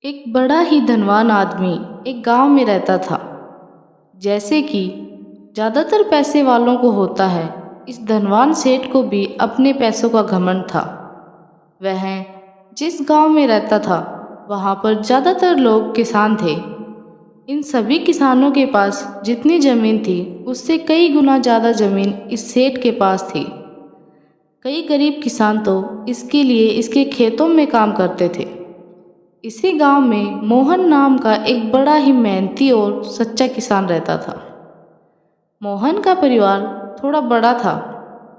एक बड़ा ही धनवान आदमी एक गांव में रहता था। जैसे कि ज़्यादातर पैसे वालों को होता है, इस धनवान सेठ को भी अपने पैसों का घमंड था। वह जिस गांव में रहता था वहां पर ज़्यादातर लोग किसान थे। इन सभी किसानों के पास जितनी ज़मीन थी उससे कई गुना ज़्यादा ज़मीन इस सेठ के पास थी। कई गरीब किसान तो इसके लिए इसके खेतों में काम करते थे। इसी गांव में मोहन नाम का एक बड़ा ही मेहनती और सच्चा किसान रहता था। मोहन का परिवार थोड़ा बड़ा था।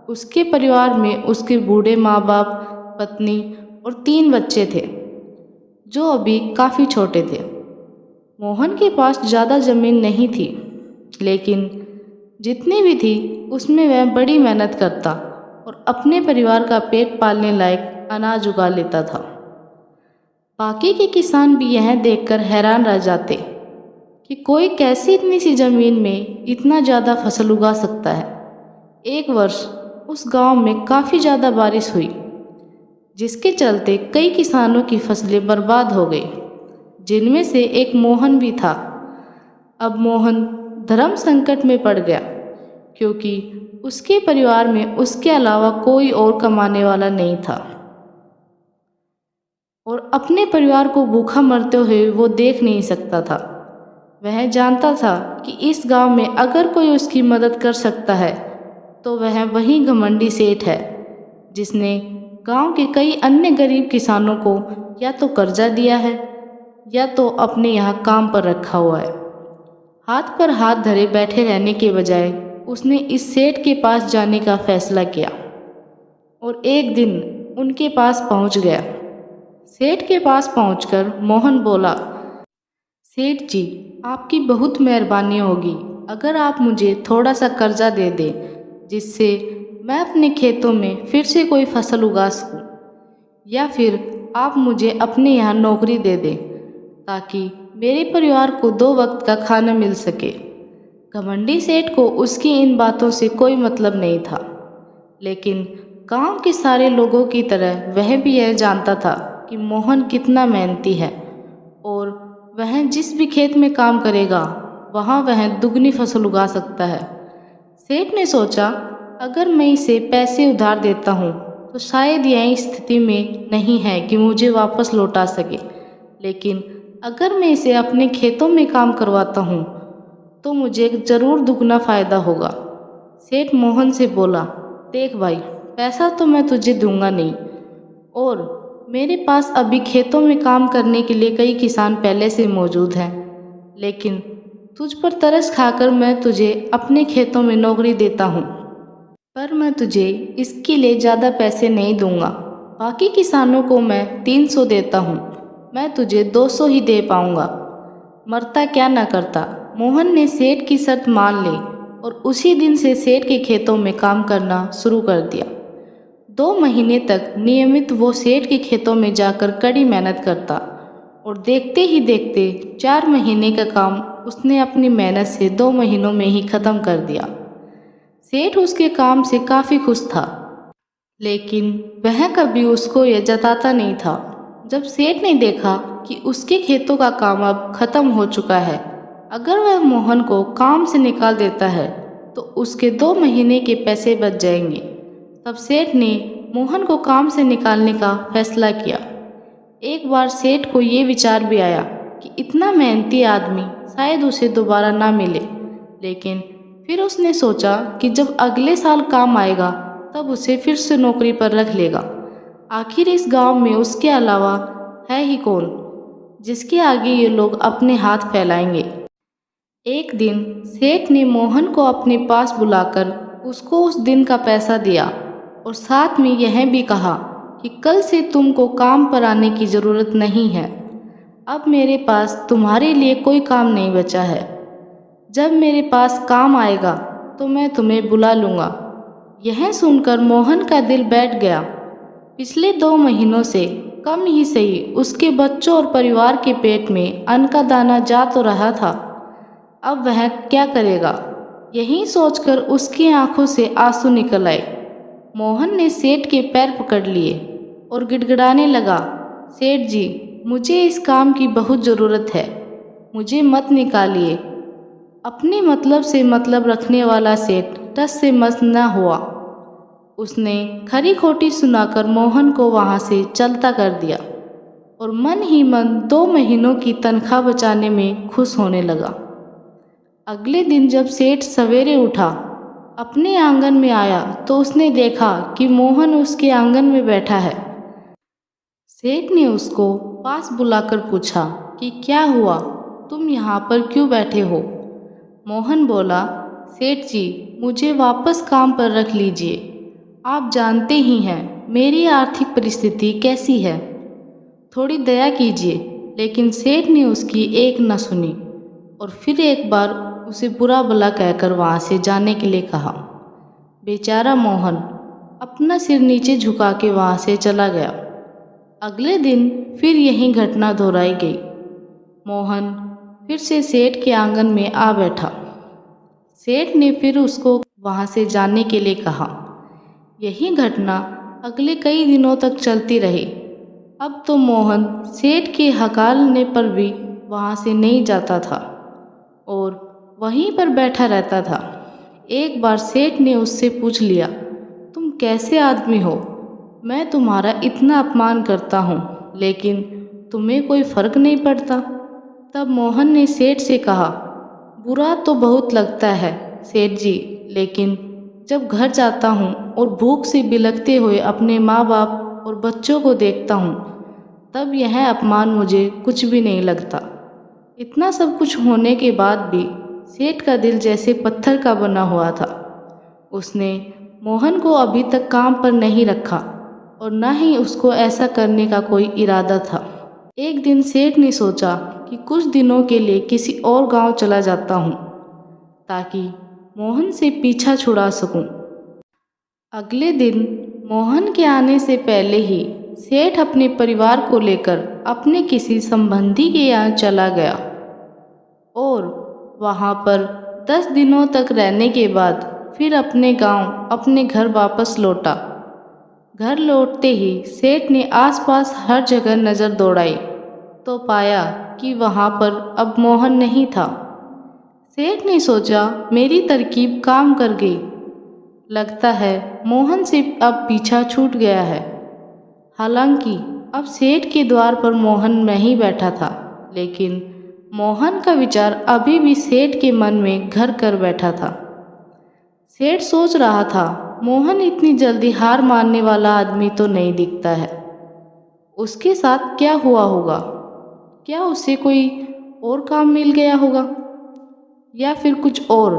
उसके परिवार में उसके बूढ़े माँ बाप, पत्नी और 3 बच्चे थे जो अभी काफ़ी छोटे थे। मोहन के पास ज़्यादा ज़मीन नहीं थी, लेकिन जितनी भी थी उसमें वह बड़ी मेहनत करता और अपने परिवार का पेट पालने लायक अनाज उगा लेता था। बाकी के किसान भी यह देखकर हैरान रह जाते कि कोई कैसे इतनी सी जमीन में इतना ज़्यादा फसल उगा सकता है। एक वर्ष उस गांव में काफ़ी ज़्यादा बारिश हुई, जिसके चलते कई किसानों की फसलें बर्बाद हो गई, जिनमें से एक मोहन भी था। अब मोहन धर्म संकट में पड़ गया, क्योंकि उसके परिवार में उसके अलावा कोई और कमाने वाला नहीं था और अपने परिवार को भूखा मरते हुए वो देख नहीं सकता था। वह जानता था कि इस गांव में अगर कोई उसकी मदद कर सकता है तो वह वही घमंडी सेठ है, जिसने गांव के कई अन्य गरीब किसानों को या तो कर्जा दिया है या तो अपने यहाँ काम पर रखा हुआ है। हाथ पर हाथ धरे बैठे रहने के बजाय उसने इस सेठ के पास जाने का फैसला किया और एक दिन उनके पास पहुंच गया। सेठ के पास पहुंचकर मोहन बोला, सेठ जी, आपकी बहुत मेहरबानी होगी अगर आप मुझे थोड़ा सा कर्जा दे दें, जिससे मैं अपने खेतों में फिर से कोई फसल उगा सकूं, या फिर आप मुझे अपने यहाँ नौकरी दे दें ताकि मेरे परिवार को 2 वक्त का खाना मिल सके। घमंडी सेठ को उसकी इन बातों से कोई मतलब नहीं था, लेकिन गांव के सारे लोगों की तरह वह भी यह जानता था कि मोहन कितना मेहनती है और वह जिस भी खेत में काम करेगा वहाँ वह दुगनी फसल उगा सकता है। सेठ ने सोचा, अगर मैं इसे पैसे उधार देता हूँ तो शायद यह स्थिति में नहीं है कि मुझे वापस लौटा सके, लेकिन अगर मैं इसे अपने खेतों में काम करवाता हूँ तो मुझे ज़रूर दुगना फ़ायदा होगा। सेठ मोहन से बोला, देख भाई, पैसा तो मैं तुझे दूंगा नहीं, और मेरे पास अभी खेतों में काम करने के लिए कई किसान पहले से मौजूद हैं, लेकिन तुझ पर तरस खाकर मैं तुझे अपने खेतों में नौकरी देता हूँ, पर मैं तुझे इसके लिए ज़्यादा पैसे नहीं दूंगा। बाकी किसानों को मैं 300 देता हूँ, मैं तुझे 200 ही दे पाऊँगा। मरता क्या न करता। मोहन ने सेठ की शर्त मान ली और उसी दिन से सेठ के खेतों में काम करना शुरू कर दिया। 2 महीने तक नियमित वो सेठ के खेतों में जाकर कड़ी मेहनत करता और देखते ही देखते 4 महीने का काम उसने अपनी मेहनत से 2 महीनों में ही ख़त्म कर दिया। सेठ उसके काम से काफ़ी खुश था, लेकिन वह कभी उसको यह जताता नहीं था। जब सेठ ने देखा कि उसके खेतों का काम अब ख़त्म हो चुका है, अगर वह मोहन को काम से निकाल देता है तो उसके 2 महीने के पैसे बच जाएंगे। तब सेठ ने मोहन को काम से निकालने का फैसला किया। एक बार सेठ को ये विचार भी आया कि इतना मेहनती आदमी शायद उसे दोबारा ना मिले, लेकिन फिर उसने सोचा कि जब अगले साल काम आएगा तब उसे फिर से नौकरी पर रख लेगा। आखिर इस गांव में उसके अलावा है ही कौन जिसके आगे ये लोग अपने हाथ फैलाएंगे। एक दिन सेठ ने मोहन को अपने पास बुलाकर उसको उस दिन का पैसा दिया और साथ में यह भी कहा कि कल से तुमको काम पर आने की ज़रूरत नहीं है। अब मेरे पास तुम्हारे लिए कोई काम नहीं बचा है। जब मेरे पास काम आएगा तो मैं तुम्हें बुला लूँगा। यह सुनकर मोहन का दिल बैठ गया। पिछले 2 महीनों से कम ही सही उसके बच्चों और परिवार के पेट में अन्न का दाना जा तो रहा था, अब वह क्या करेगा। यही सोचकर उसकी आंखों से आंसू निकल आए। मोहन ने सेठ के पैर पकड़ लिए और गिड़गिड़ाने लगा, सेठ जी, मुझे इस काम की बहुत ज़रूरत है, मुझे मत निकालिए। अपने मतलब से मतलब रखने वाला सेठ टस से मस न हुआ। उसने खरी खोटी सुनाकर मोहन को वहाँ से चलता कर दिया और मन ही मन 2 महीनों की तनख्वाह बचाने में खुश होने लगा। अगले दिन जब सेठ सवेरे उठा, अपने आंगन में आया तो उसने देखा कि मोहन उसके आंगन में बैठा है। सेठ ने उसको पास बुलाकर पूछा कि क्या हुआ, तुम यहाँ पर क्यों बैठे हो? मोहन बोला, सेठ जी, मुझे वापस काम पर रख लीजिए। आप जानते ही हैं मेरी आर्थिक परिस्थिति कैसी है, थोड़ी दया कीजिए। लेकिन सेठ ने उसकी एक न सुनी और फिर एक बार उसे बुरा भला कहकर वहाँ से जाने के लिए कहा। बेचारा मोहन अपना सिर नीचे झुका के वहाँ से चला गया। अगले दिन फिर यही घटना दोहराई गई। मोहन फिर से सेठ के आंगन में आ बैठा। सेठ ने फिर उसको वहाँ से जाने के लिए कहा। यही घटना अगले कई दिनों तक चलती रही। अब तो मोहन सेठ के हकालने पर भी वहाँ से नहीं जाता था और वहीं पर बैठा रहता था। एक बार सेठ ने उससे पूछ लिया, तुम कैसे आदमी हो? मैं तुम्हारा इतना अपमान करता हूँ लेकिन तुम्हें कोई फर्क नहीं पड़ता। तब मोहन ने सेठ से कहा, बुरा तो बहुत लगता है सेठ जी, लेकिन जब घर जाता हूँ और भूख से बिलखते हुए अपने माँ बाप और बच्चों को देखता हूँ, तब यह अपमान मुझे कुछ भी नहीं लगता। इतना सब कुछ होने के बाद भी सेठ का दिल जैसे पत्थर का बना हुआ था। उसने मोहन को अभी तक काम पर नहीं रखा और न ही उसको ऐसा करने का कोई इरादा था। एक दिन सेठ ने सोचा कि कुछ दिनों के लिए किसी और गांव चला जाता हूँ ताकि मोहन से पीछा छुड़ा सकूं। अगले दिन मोहन के आने से पहले ही सेठ अपने परिवार को लेकर अपने किसी संबंधी के यहाँ चला गया और वहाँ पर 10 दिनों तक रहने के बाद फिर अपने गांव अपने घर वापस लौटा। घर लौटते ही सेठ ने आसपास हर जगह नज़र दौड़ाई तो पाया कि वहाँ पर अब मोहन नहीं था। सेठ ने सोचा, मेरी तरकीब काम कर गई, लगता है मोहन से अब पीछा छूट गया है। हालांकि अब सेठ के द्वार पर मोहन नहीं बैठा था, लेकिन मोहन का विचार अभी भी सेठ के मन में घर कर बैठा था। सेठ सोच रहा था, मोहन इतनी जल्दी हार मानने वाला आदमी तो नहीं दिखता है। उसके साथ क्या हुआ होगा? क्या उसे कोई और काम मिल गया होगा या फिर कुछ और?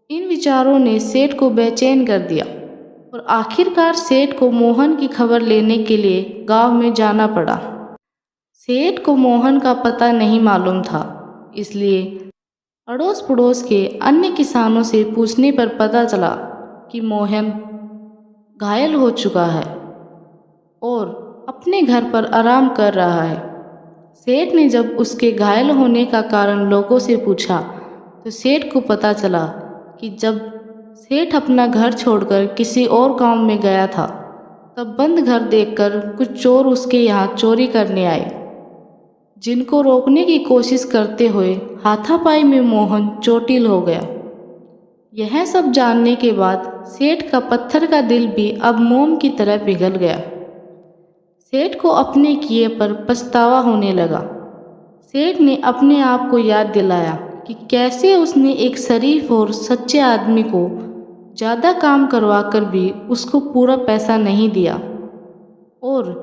इन विचारों ने सेठ को बेचैन कर दिया और आखिरकार सेठ को मोहन की खबर लेने के लिए गांव में जाना पड़ा। सेठ को मोहन का पता नहीं मालूम था, इसलिए अड़ोस पड़ोस के अन्य किसानों से पूछने पर पता चला कि मोहन घायल हो चुका है और अपने घर पर आराम कर रहा है। सेठ ने जब उसके घायल होने का कारण लोगों से पूछा तो सेठ को पता चला कि जब सेठ अपना घर छोड़कर किसी और गांव में गया था, तब बंद घर देखकर कुछ चोर उसके यहाँ चोरी करने आए, जिनको रोकने की कोशिश करते हुए हाथापाई में मोहन चोटिल हो गया। यह सब जानने के बाद सेठ का पत्थर का दिल भी अब मोम की तरह पिघल गया। सेठ को अपने किए पर पछतावा होने लगा। सेठ ने अपने आप को याद दिलाया कि कैसे उसने एक शरीफ और सच्चे आदमी को ज़्यादा काम करवाकर भी उसको पूरा पैसा नहीं दिया और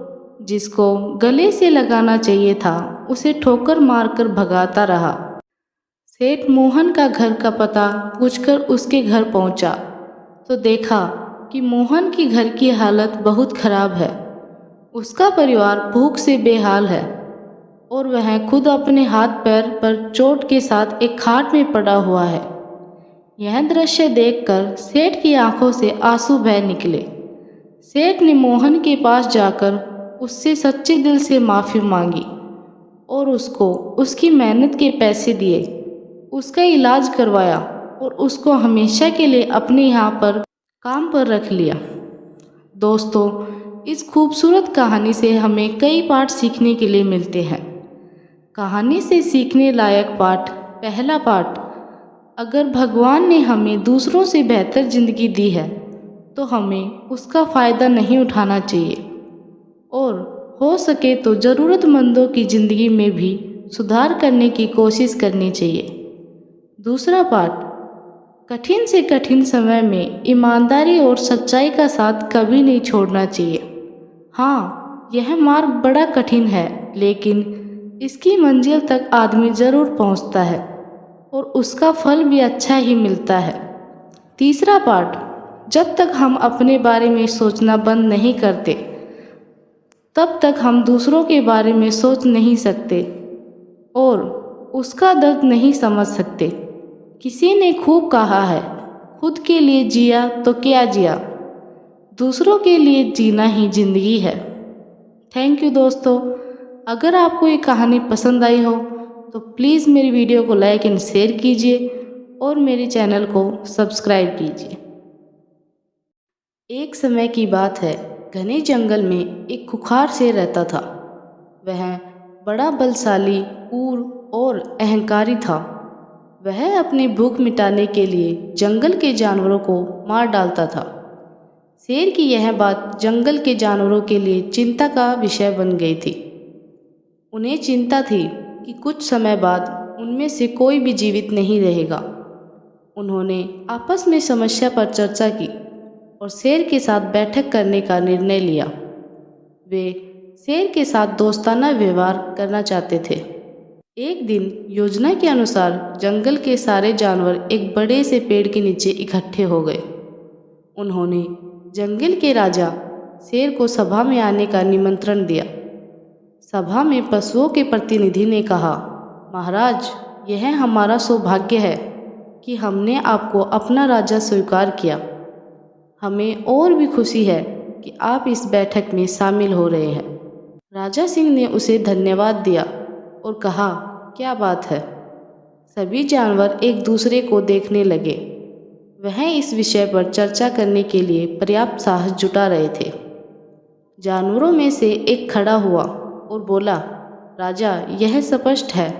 जिसको गले से लगाना चाहिए था उसे ठोकर मारकर भगाता रहा। सेठ मोहन का घर का पता पूछकर उसके घर पहुंचा तो देखा कि मोहन के घर की हालत बहुत खराब है। उसका परिवार भूख से बेहाल है और वह खुद अपने हाथ पैर पर चोट के साथ एक खाट में पड़ा हुआ है। यह दृश्य देखकर सेठ की आंखों से आंसू बह निकले। सेठ ने मोहन के पास जाकर उससे सच्चे दिल से माफ़ी मांगी और उसको उसकी मेहनत के पैसे दिए, उसका इलाज करवाया और उसको हमेशा के लिए अपने यहाँ पर काम पर रख लिया। दोस्तों, इस खूबसूरत कहानी से हमें कई पाठ सीखने के लिए मिलते हैं। कहानी से सीखने लायक पाठ। पहला पाठ, अगर भगवान ने हमें दूसरों से बेहतर जिंदगी दी है तो हमें उसका फ़ायदा नहीं उठाना चाहिए और हो सके तो ज़रूरतमंदों की ज़िंदगी में भी सुधार करने की कोशिश करनी चाहिए। दूसरा पाठ, कठिन से कठिन समय में ईमानदारी और सच्चाई का साथ कभी नहीं छोड़ना चाहिए। हाँ, यह मार्ग बड़ा कठिन है, लेकिन इसकी मंजिल तक आदमी ज़रूर पहुंचता है और उसका फल भी अच्छा ही मिलता है। तीसरा पाठ, जब तक हम अपने बारे में सोचना बंद नहीं करते तब तक हम दूसरों के बारे में सोच नहीं सकते और उसका दर्द नहीं समझ सकते। किसी ने खूब कहा है, खुद के लिए जिया तो क्या जिया, दूसरों के लिए जीना ही जिंदगी है। थैंक यू दोस्तों। अगर आपको ये कहानी पसंद आई हो तो प्लीज़ मेरी वीडियो को लाइक एंड शेयर कीजिए और मेरे चैनल को सब्सक्राइब कीजिए। एक समय की बात है, घने जंगल में एक खुखार शेर रहता था। वह बड़ा बलशाली, क्रूर और अहंकारी था। वह अपनी भूख मिटाने के लिए जंगल के जानवरों को मार डालता था। शेर की यह बात जंगल के जानवरों के लिए चिंता का विषय बन गई थी। उन्हें चिंता थी कि कुछ समय बाद उनमें से कोई भी जीवित नहीं रहेगा। उन्होंने आपस में समस्या पर चर्चा की और शेर के साथ बैठक करने का निर्णय लिया। वे शेर के साथ दोस्ताना व्यवहार करना चाहते थे। एक दिन योजना के अनुसार जंगल के सारे जानवर एक बड़े से पेड़ के नीचे इकट्ठे हो गए। उन्होंने जंगल के राजा शेर को सभा में आने का निमंत्रण दिया। सभा में पशुओं के प्रतिनिधि ने कहा, महाराज, यह हमारा सौभाग्य है कि हमने आपको अपना राजा स्वीकार किया। हमें और भी खुशी है कि आप इस बैठक में शामिल हो रहे हैं। राजा सिंह ने उसे धन्यवाद दिया और कहा, क्या बात है। सभी जानवर एक दूसरे को देखने लगे। वह इस विषय पर चर्चा करने के लिए पर्याप्त साहस जुटा रहे थे। जानवरों में से एक खड़ा हुआ और बोला, राजा, यह स्पष्ट है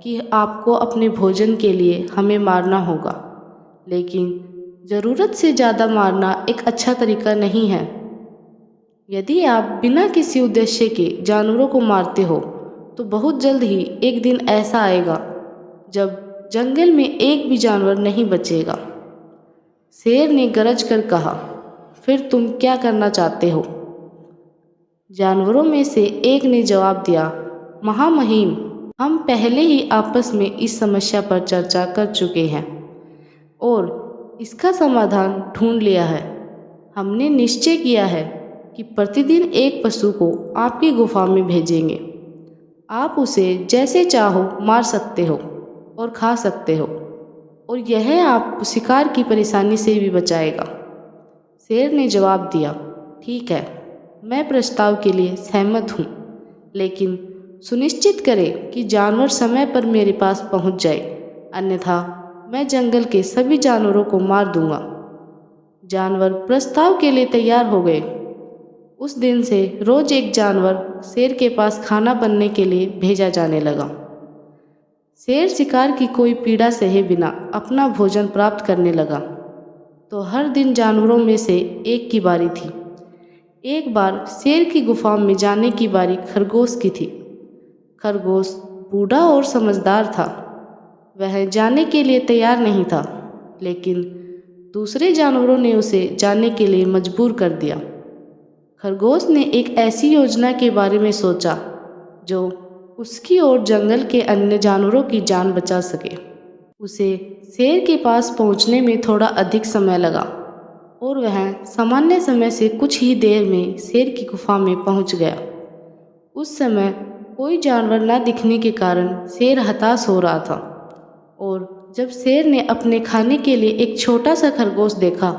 कि आपको अपने भोजन के लिए हमें मारना होगा, लेकिन ज़रूरत से ज़्यादा मारना एक अच्छा तरीका नहीं है। यदि आप बिना किसी उद्देश्य के जानवरों को मारते हो तो बहुत जल्द ही एक दिन ऐसा आएगा जब जंगल में एक भी जानवर नहीं बचेगा। शेर ने गरज कर कहा, फिर तुम क्या करना चाहते हो? जानवरों में से एक ने जवाब दिया, महामहिम, हम पहले ही आपस में इस समस्या पर चर्चा कर चुके हैं और इसका समाधान ढूंढ लिया है। हमने निश्चय किया है कि प्रतिदिन एक पशु को आपकी गुफा में भेजेंगे। आप उसे जैसे चाहो मार सकते हो और खा सकते हो और यह आपको शिकार की परेशानी से भी बचाएगा। शेर ने जवाब दिया, ठीक है, मैं प्रस्ताव के लिए सहमत हूँ, लेकिन सुनिश्चित करें कि जानवर समय पर मेरे पास पहुँच जाए, अन्यथा मैं जंगल के सभी जानवरों को मार दूंगा। जानवर प्रस्ताव के लिए तैयार हो गए। उस दिन से रोज एक जानवर शेर के पास खाना बनने के लिए भेजा जाने लगा। शेर शिकार की कोई पीड़ा सहे बिना अपना भोजन प्राप्त करने लगा। तो हर दिन जानवरों में से एक की बारी थी। एक बार शेर की गुफा में जाने की बारी खरगोश की थी। खरगोश बूढ़ा और समझदार था। वह जाने के लिए तैयार नहीं था, लेकिन दूसरे जानवरों ने उसे जाने के लिए मजबूर कर दिया। खरगोश ने एक ऐसी योजना के बारे में सोचा जो उसकी और जंगल के अन्य जानवरों की जान बचा सके। उसे शेर के पास पहुंचने में थोड़ा अधिक समय लगा और वह सामान्य समय से कुछ ही देर में शेर की गुफा में पहुंच गया। उस समय कोई जानवर न दिखने के कारण शेर हताश हो रहा था और जब शेर ने अपने खाने के लिए एक छोटा सा खरगोश देखा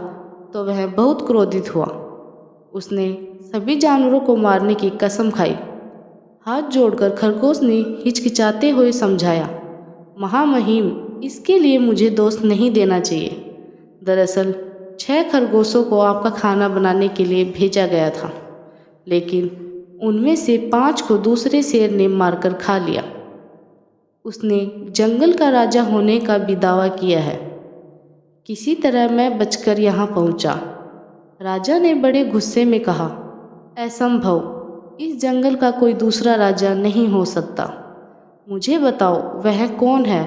तो वह बहुत क्रोधित हुआ। उसने सभी जानवरों को मारने की कसम खाई। हाथ जोड़कर खरगोश ने हिचकिचाते हुए समझाया, महामहिम, इसके लिए मुझे दोष नहीं देना चाहिए। दरअसल 6 खरगोशों को आपका खाना बनाने के लिए भेजा गया था। लेकिन उनमें से 5 को दूसरे शेर ने मारकर खा लिया। उसने जंगल का राजा होने का भी दावा किया है। किसी तरह मैं बचकर यहाँ पहुँचा। राजा ने बड़े गुस्से में कहा, असंभव, इस जंगल का कोई दूसरा राजा नहीं हो सकता। मुझे बताओ वह कौन है,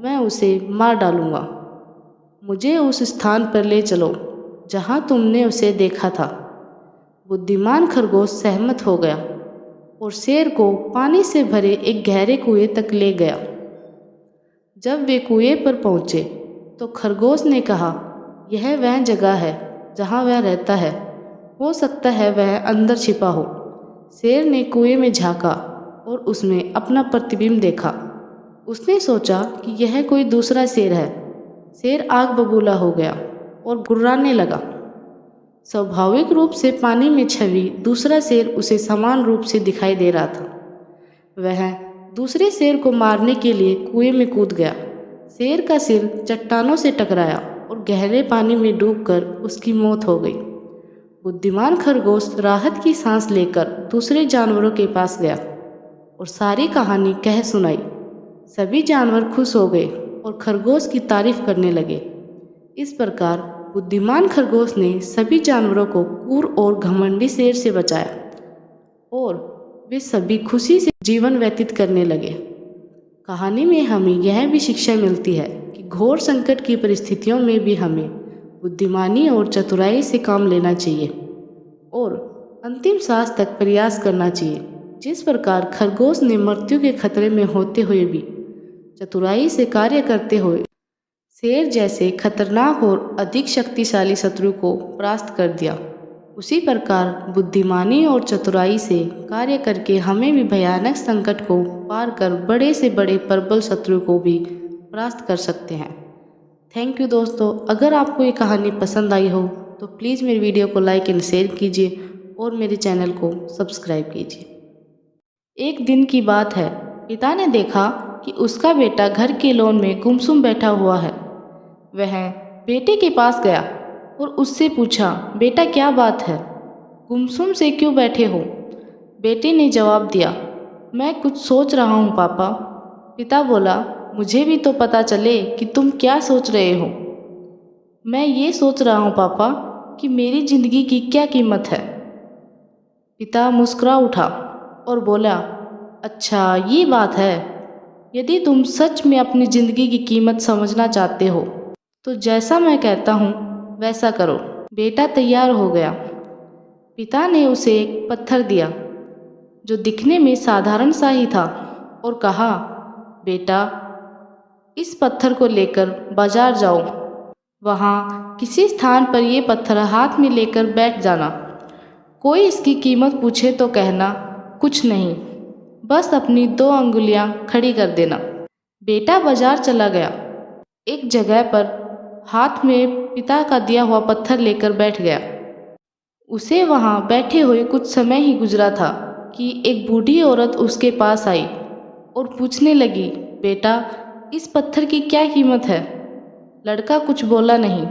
मैं उसे मार डालूँगा। मुझे उस स्थान पर ले चलो जहाँ तुमने उसे देखा था। बुद्धिमान खरगोश सहमत हो गया और शेर को पानी से भरे एक गहरे कुएं तक ले गया। जब वे कुएं पर पहुँचे तो खरगोश ने कहा, यह वह जगह है जहाँ वह रहता है। हो सकता है वह अंदर छिपा हो। शेर ने कुएं में झांका और उसमें अपना प्रतिबिंब देखा। उसने सोचा कि यह कोई दूसरा शेर है। शेर आग बबूला हो गया और गुर्राने लगा। स्वाभाविक रूप से पानी में छवि दूसरा शेर उसे समान रूप से दिखाई दे रहा था। वह दूसरे शेर को मारने के लिए कुएं में कूद गया। शेर का सिर चट्टानों से टकराया और गहरे पानी में डूबकर उसकी मौत हो गई। बुद्धिमान खरगोश राहत की सांस लेकर दूसरे जानवरों के पास गया और सारी कहानी कह सुनाई। सभी जानवर खुश हो गए और खरगोश की तारीफ करने लगे। इस प्रकार बुद्धिमान खरगोश ने सभी जानवरों को क्रूर और घमंडी शेर से बचाया और वे सभी खुशी से जीवन व्यतीत करने लगे। कहानी में हमें यह भी शिक्षा मिलती है कि घोर संकट की परिस्थितियों में भी हमें बुद्धिमानी और चतुराई से काम लेना चाहिए और अंतिम सांस तक प्रयास करना चाहिए। जिस प्रकार खरगोश ने मृत्यु के खतरे में होते हुए भी चतुराई से कार्य करते हुए शेर जैसे खतरनाक और अधिक शक्तिशाली शत्रु को परास्त कर दिया, उसी प्रकार बुद्धिमानी और चतुराई से कार्य करके हमें भी भयानक संकट को पार कर बड़े से बड़े प्रबल शत्रु को भी परास्त कर सकते हैं। थैंक यू दोस्तों। अगर आपको ये कहानी पसंद आई हो तो प्लीज़ मेरी वीडियो को लाइक एंड शेयर कीजिए और मेरे चैनल को सब्सक्राइब कीजिए। एक दिन की बात है। पिता ने देखा कि उसका बेटा घर के लॉन में गुमसुम बैठा हुआ है। वह बेटे के पास गया और उससे पूछा, बेटा क्या बात है, गुमसुम से क्यों बैठे हो? बेटे ने जवाब दिया, मैं कुछ सोच रहा हूँ पापा। पिता बोला, मुझे भी तो पता चले कि तुम क्या सोच रहे हो। मैं ये सोच रहा हूँ पापा कि मेरी जिंदगी की क्या कीमत है। पिता मुस्कुरा उठा और बोला, अच्छा ये बात है। यदि तुम सच में अपनी ज़िंदगी की कीमत समझना चाहते हो तो जैसा मैं कहता हूँ वैसा करो। बेटा तैयार हो गया। पिता ने उसे एक पत्थर दिया जो दिखने में साधारण सा ही था और कहा, बेटा इस पत्थर को लेकर बाजार जाओ। वहाँ किसी स्थान पर ये पत्थर हाथ में लेकर बैठ जाना। कोई इसकी कीमत पूछे तो कहना कुछ नहीं, बस अपनी 2 अंगुलियां खड़ी कर देना। बेटा बाजार चला गया। एक जगह पर हाथ में पिता का दिया हुआ पत्थर लेकर बैठ गया। उसे वहाँ बैठे हुए कुछ समय ही गुजरा था कि एक बूढ़ी औरत उसके पास आई और पूछने लगी, बेटा इस पत्थर की क्या कीमत है? लड़का कुछ बोला नहीं,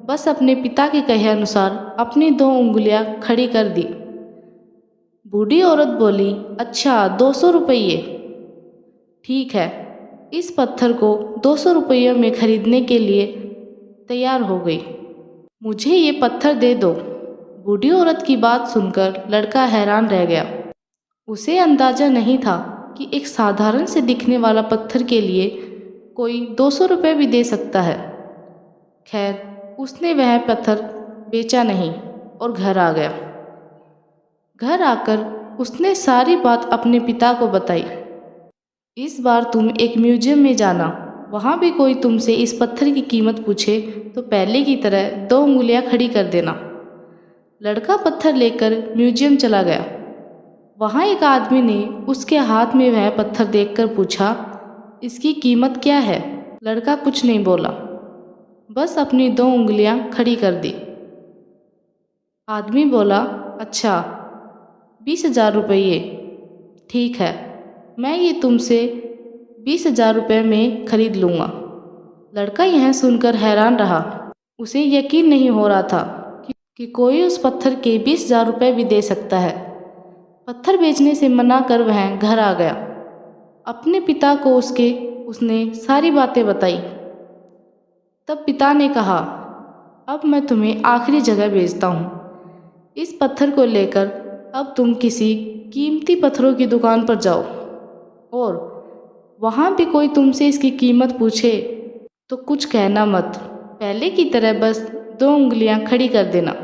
बस अपने पिता के कहे अनुसार अपनी 2 उंगलियां खड़ी कर दी। बूढ़ी औरत बोली, अच्छा 200 रुपये। ठीक है। इस पत्थर को 200 रुपये में खरीदने के लिए तैयार हो गई। मुझे ये पत्थर दे दो। बूढ़ी औरत की बात सुनकर लड़का हैरान रह गया। उसे अंदाजा नहीं था कि एक साधारण से दिखने वाला पत्थर के लिए कोई 200 रुपये भी दे सकता है। खैर उसने वह पत्थर बेचा नहीं और घर आ गया। घर आकर उसने सारी बात अपने पिता को बताई। इस बार तुम एक म्यूजियम में जाना, वहाँ भी कोई तुमसे इस पत्थर की कीमत पूछे तो पहले की तरह 2 उंगलियां खड़ी कर देना। लड़का पत्थर लेकर म्यूजियम चला गया। वहाँ एक आदमी ने उसके हाथ में वह पत्थर देखकर पूछा, इसकी कीमत क्या है? लड़का कुछ नहीं बोला, बस अपनी 2 उंगलियां खड़ी कर दी। आदमी बोला, अच्छा 20,000 रुपये। ठीक है, मैं ये तुमसे 20,000 रुपये में खरीद लूँगा। लड़का यह सुनकर हैरान रहा। उसे यकीन नहीं हो रहा था कि कोई उस पत्थर के 20,000 रुपये भी दे सकता है। पत्थर बेचने से मना कर वह घर आ गया। अपने पिता को उसने सारी बातें बताई। तब पिता ने कहा, अब मैं तुम्हें आखिरी जगह भेजता हूँ। इस पत्थर को लेकर अब तुम किसी कीमती पत्थरों की दुकान पर जाओ और वहाँ भी कोई तुमसे इसकी कीमत पूछे तो कुछ कहना मत, पहले की तरह बस 2 उंगलियाँ खड़ी कर देना।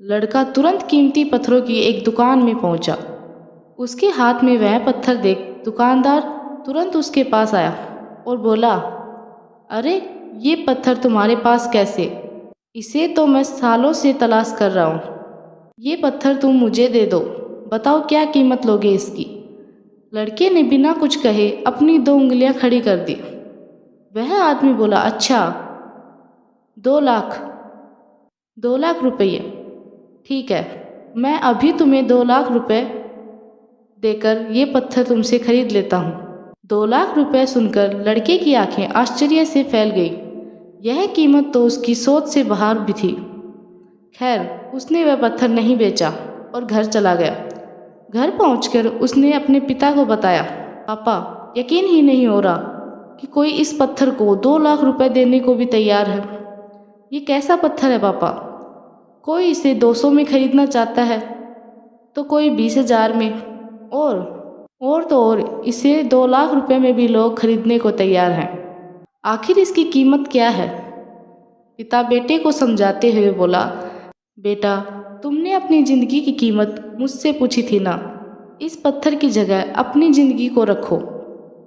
लड़का तुरंत कीमती पत्थरों की एक दुकान में पहुँचा। उसके हाथ में वह पत्थर देख दुकानदार तुरंत उसके पास आया और बोला, अरे ये पत्थर तुम्हारे पास कैसे? इसे तो मैं सालों से तलाश कर रहा हूँ। ये पत्थर तुम मुझे दे दो, बताओ क्या कीमत लोगे इसकी? लड़के ने बिना कुछ कहे अपनी 2 उंगलियां खड़ी कर दी। वह आदमी बोला, अच्छा 2 लाख, 2 लाख रुपये, ठीक है, मैं अभी तुम्हें 2 लाख रुपए देकर ये पत्थर तुमसे खरीद लेता हूँ। 2 लाख रुपए सुनकर लड़के की आंखें आश्चर्य से फैल गई। यह कीमत तो उसकी सोच से बाहर भी थी। खैर, उसने वह पत्थर नहीं बेचा और घर चला गया। घर पहुंचकर उसने अपने पिता को बताया, पापा, यकीन ही नहीं हो रहा कि कोई इस पत्थर को 2 लाख रुपए देने को भी तैयार है। ये कैसा पत्थर है पापा? कोई इसे 200 में खरीदना चाहता है तो कोई 20,000 में, और इसे 2 लाख रुपए में भी लोग खरीदने को तैयार हैं। आखिर इसकी कीमत क्या है? पिता बेटे को समझाते हुए बोला, बेटा, तुमने अपनी ज़िंदगी की कीमत मुझसे पूछी थी ना। इस पत्थर की जगह अपनी ज़िंदगी को रखो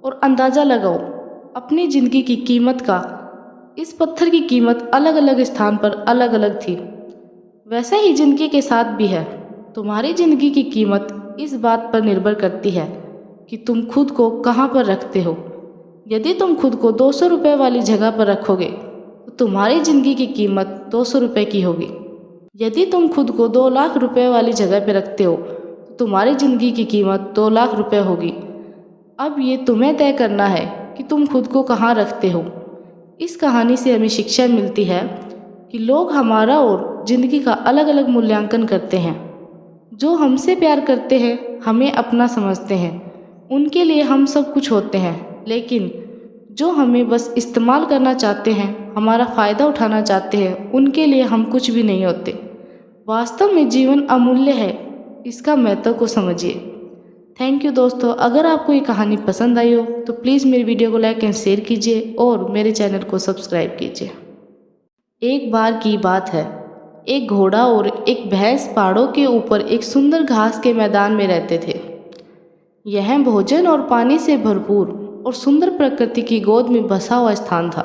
और अंदाज़ा लगाओ अपनी ज़िंदगी की कीमत का। इस पत्थर की कीमत अलग अलग स्थान पर अलग अलग थी। वैसा ही ज़िंदगी के साथ भी है। तुम्हारी ज़िंदगी की कीमत इस बात पर निर्भर करती है कि तुम खुद को कहाँ पर रखते हो। यदि तुम खुद को 200 रुपये वाली जगह पर रखोगे तो तुम्हारी ज़िंदगी की कीमत 200 रुपये की होगी। यदि तुम खुद को 2 लाख रुपए वाली जगह पर रखते हो तो तुम्हारी ज़िंदगी की कीमत 2 लाख रुपए होगी। अब ये तुम्हें तय करना है कि तुम खुद को कहाँ रखते हो। इस कहानी से हमें शिक्षा मिलती है कि लोग हमारा और ज़िंदगी का अलग अलग मूल्यांकन करते हैं। जो हमसे प्यार करते हैं, हमें अपना समझते हैं, उनके लिए हम सब कुछ होते हैं। लेकिन जो हमें बस इस्तेमाल करना चाहते हैं, हमारा फ़ायदा उठाना चाहते हैं, उनके लिए हम कुछ भी नहीं होते। वास्तव में जीवन अमूल्य है, इसका महत्व को समझिए। थैंक यू दोस्तों। अगर आपको ये कहानी पसंद आई हो तो प्लीज़ मेरी वीडियो को लाइक एंड शेयर कीजिए और मेरे चैनल को सब्सक्राइब कीजिए। एक बार की बात है, एक घोड़ा और एक भैंस पहाड़ों के ऊपर एक सुंदर घास के मैदान में रहते थे। यह भोजन और पानी से भरपूर और सुंदर प्रकृति की गोद में बसा हुआ स्थान था।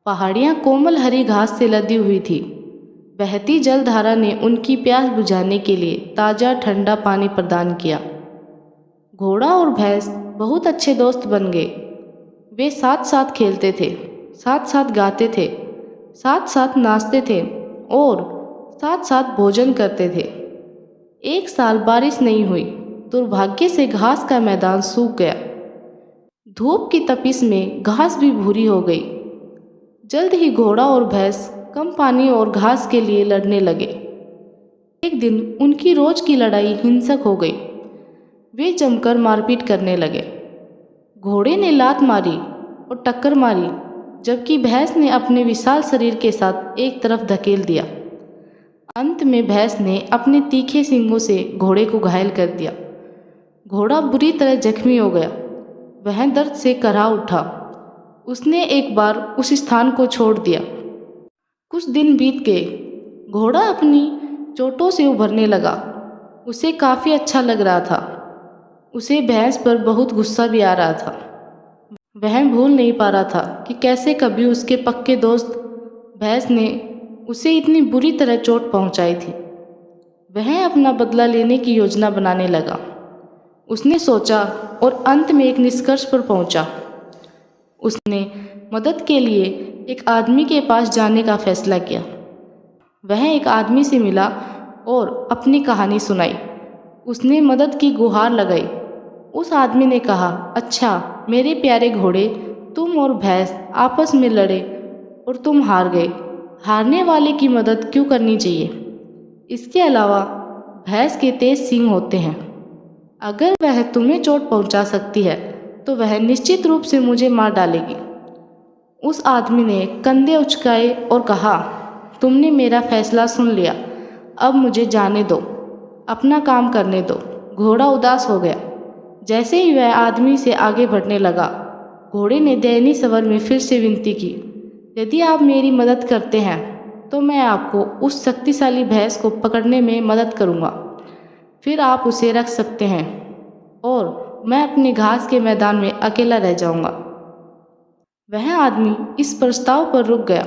पहाड़ियाँ कोमल हरी घास से लदी हुई थी। बहती जलधारा ने उनकी प्यास बुझाने के लिए ताज़ा ठंडा पानी प्रदान किया। घोड़ा और भैंस बहुत अच्छे दोस्त बन गए। वे साथ साथ खेलते थे, साथ साथ गाते थे, साथ साथ नाचते थे और साथ साथ भोजन करते थे। एक साल बारिश नहीं हुई। दुर्भाग्य से घास का मैदान सूख गया। धूप की तपिश में घास भी भूरी हो गई। जल्द ही घोड़ा और भैंस कम पानी और घास के लिए लड़ने लगे। एक दिन उनकी रोज की लड़ाई हिंसक हो गई। वे जमकर मारपीट करने लगे। घोड़े ने लात मारी और टक्कर मारी, जबकि भैंस ने अपने विशाल शरीर के साथ एक तरफ धकेल दिया। अंत में भैंस ने अपने तीखे सींगों से घोड़े को घायल कर दिया। घोड़ा बुरी तरह जख्मी हो गया। वह दर्द से कराह उठा। उसने एक बार उस स्थान को छोड़ दिया। कुछ दिन बीत गए। घोड़ा अपनी चोटों से उभरने लगा। उसे काफ़ी अच्छा लग रहा था। उसे भैंस पर बहुत गुस्सा भी आ रहा था। वह भूल नहीं पा रहा था कि कैसे कभी उसके पक्के दोस्त भैंस ने उसे इतनी बुरी तरह चोट पहुंचाई थी। वह अपना बदला लेने की योजना बनाने लगा। उसने सोचा और अंत में एक निष्कर्ष पर पहुंचा। उसने मदद के लिए एक आदमी के पास जाने का फैसला किया। वह एक आदमी से मिला और अपनी कहानी सुनाई। उसने मदद की गुहार लगाई। उस आदमी ने कहा, अच्छा मेरे प्यारे घोड़े, तुम और भैंस आपस में लड़े और तुम हार गए। हारने वाले की मदद क्यों करनी चाहिए? इसके अलावा भैंस के तेज सींग होते हैं। अगर वह तुम्हें चोट पहुंचा सकती है तो वह निश्चित रूप से मुझे मार डालेगी। उस आदमी ने कंधे उचकाए और कहा, तुमने मेरा फैसला सुन लिया, अब मुझे जाने दो, अपना काम करने दो। घोड़ा उदास हो गया। जैसे ही वह आदमी से आगे बढ़ने लगा, घोड़े ने दयनीय स्वर में फिर से विनती की, यदि आप मेरी मदद करते हैं तो मैं आपको उस शक्तिशाली भैंस को पकड़ने में मदद करूंगा। फिर आप उसे रख सकते हैं और मैं अपने घास के मैदान में अकेला रह जाऊंगा। वह आदमी इस प्रस्ताव पर रुक गया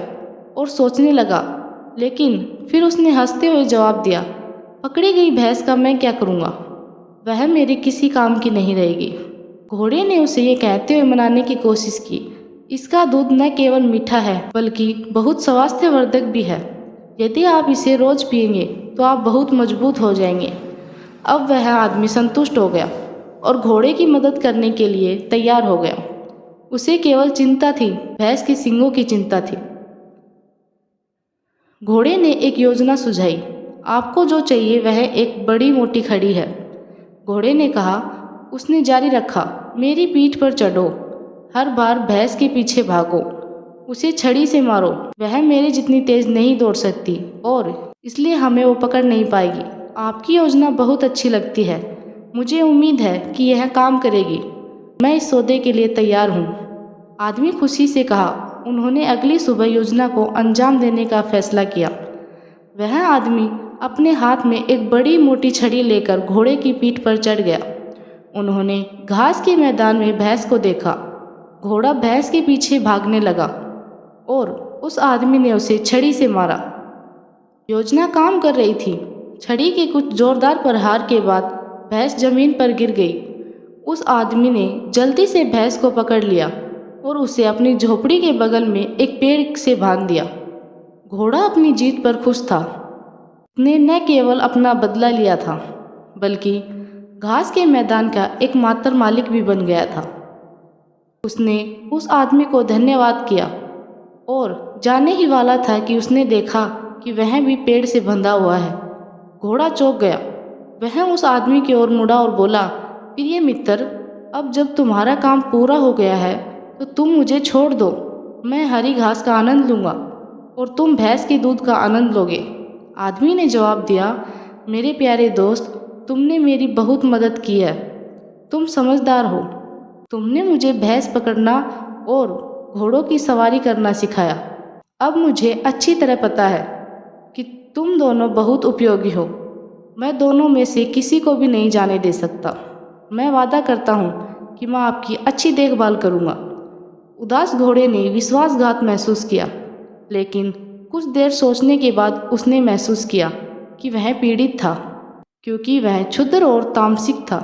और सोचने लगा, लेकिन फिर उसने हंसते हुए जवाब दिया, पकड़ी गई भैंस का मैं क्या करूंगा? वह मेरे किसी काम की नहीं रहेगी। घोड़े ने उसे ये कहते हुए मनाने की कोशिश की, इसका दूध न केवल मीठा है बल्कि बहुत स्वास्थ्यवर्धक भी है। यदि आप इसे रोज पिएंगे तो आप बहुत मजबूत हो जाएंगे। अब वह आदमी संतुष्ट हो गया और घोड़े की मदद करने के लिए तैयार हो गया। उसे केवल चिंता थी, भैंस के सींगों की चिंता थी। घोड़े ने एक योजना सुझाई, आपको जो चाहिए वह एक बड़ी मोटी खड़ी है। घोड़े ने कहा। उसने जारी रखा, मेरी पीठ पर चढ़ो, हर बार भैंस के पीछे भागो, उसे छड़ी से मारो। वह मेरे जितनी तेज नहीं दौड़ सकती और इसलिए हमें वो पकड़ नहीं पाएगी। आपकी योजना बहुत अच्छी लगती है, मुझे उम्मीद है कि यह काम करेगी। मैं इस सौदे के लिए तैयार हूँ। आदमी खुशी से कहा। उन्होंने अगली सुबह योजना को अंजाम देने का फैसला किया। वह आदमी अपने हाथ में एक बड़ी मोटी छड़ी लेकर घोड़े की पीठ पर चढ़ गया। उन्होंने घास के मैदान में भैंस को देखा। घोड़ा भैंस के पीछे भागने लगा और उस आदमी ने उसे छड़ी से मारा। योजना काम कर रही थी। छड़ी के कुछ जोरदार प्रहार के बाद भैंस जमीन पर गिर गई। उस आदमी ने जल्दी से भैंस को पकड़ लिया और उसे अपनी झोपड़ी के बगल में एक पेड़ से बांध दिया। घोड़ा अपनी जीत पर खुश था। उसने न केवल अपना बदला लिया था बल्कि घास के मैदान का एकमात्र मालिक भी बन गया था। उसने उस आदमी को धन्यवाद किया और जाने ही वाला था कि उसने देखा कि वह भी पेड़ से बंधा हुआ है। घोड़ा चौंक गया। वह उस आदमी की ओर मुड़ा और बोला, प्रिय मित्र, अब जब तुम्हारा काम पूरा हो गया है तो तुम मुझे छोड़ दो। मैं हरी घास का आनंद लूँगा और तुम भैंस के दूध का आनंद लोगे। आदमी ने जवाब दिया, मेरे प्यारे दोस्त, तुमने मेरी बहुत मदद की है। तुम समझदार हो। तुमने मुझे भैंस पकड़ना और घोड़ों की सवारी करना सिखाया। अब मुझे अच्छी तरह पता है कि तुम दोनों बहुत उपयोगी हो। मैं दोनों में से किसी को भी नहीं जाने दे सकता। मैं वादा करता हूँ कि मैं आपकी अच्छी देखभाल करूँगा। उदास घोड़े ने विश्वासघात महसूस किया, लेकिन कुछ देर सोचने के बाद उसने महसूस किया कि वह पीड़ित था, क्योंकि वह क्षुद्र और तामसिक था।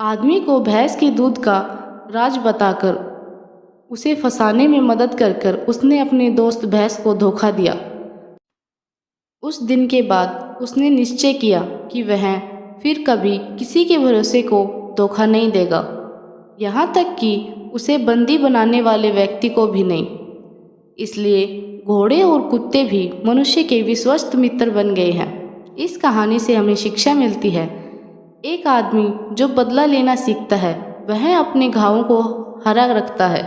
आदमी को भैंस के दूध का राज बताकर उसे फंसाने में मदद कर उसने अपने दोस्त भैंस को धोखा दिया। उस दिन के बाद उसने निश्चय किया कि वह फिर कभी किसी के भरोसे को धोखा नहीं देगा, यहाँ तक कि उसे बंदी बनाने वाले व्यक्ति को भी नहीं। इसलिए घोड़े और कुत्ते भी मनुष्य के विश्वस्त मित्र बन गए हैं। इस कहानी से हमें शिक्षा मिलती है, एक आदमी जो बदला लेना सीखता है वह अपने घावों को हरा रखता है।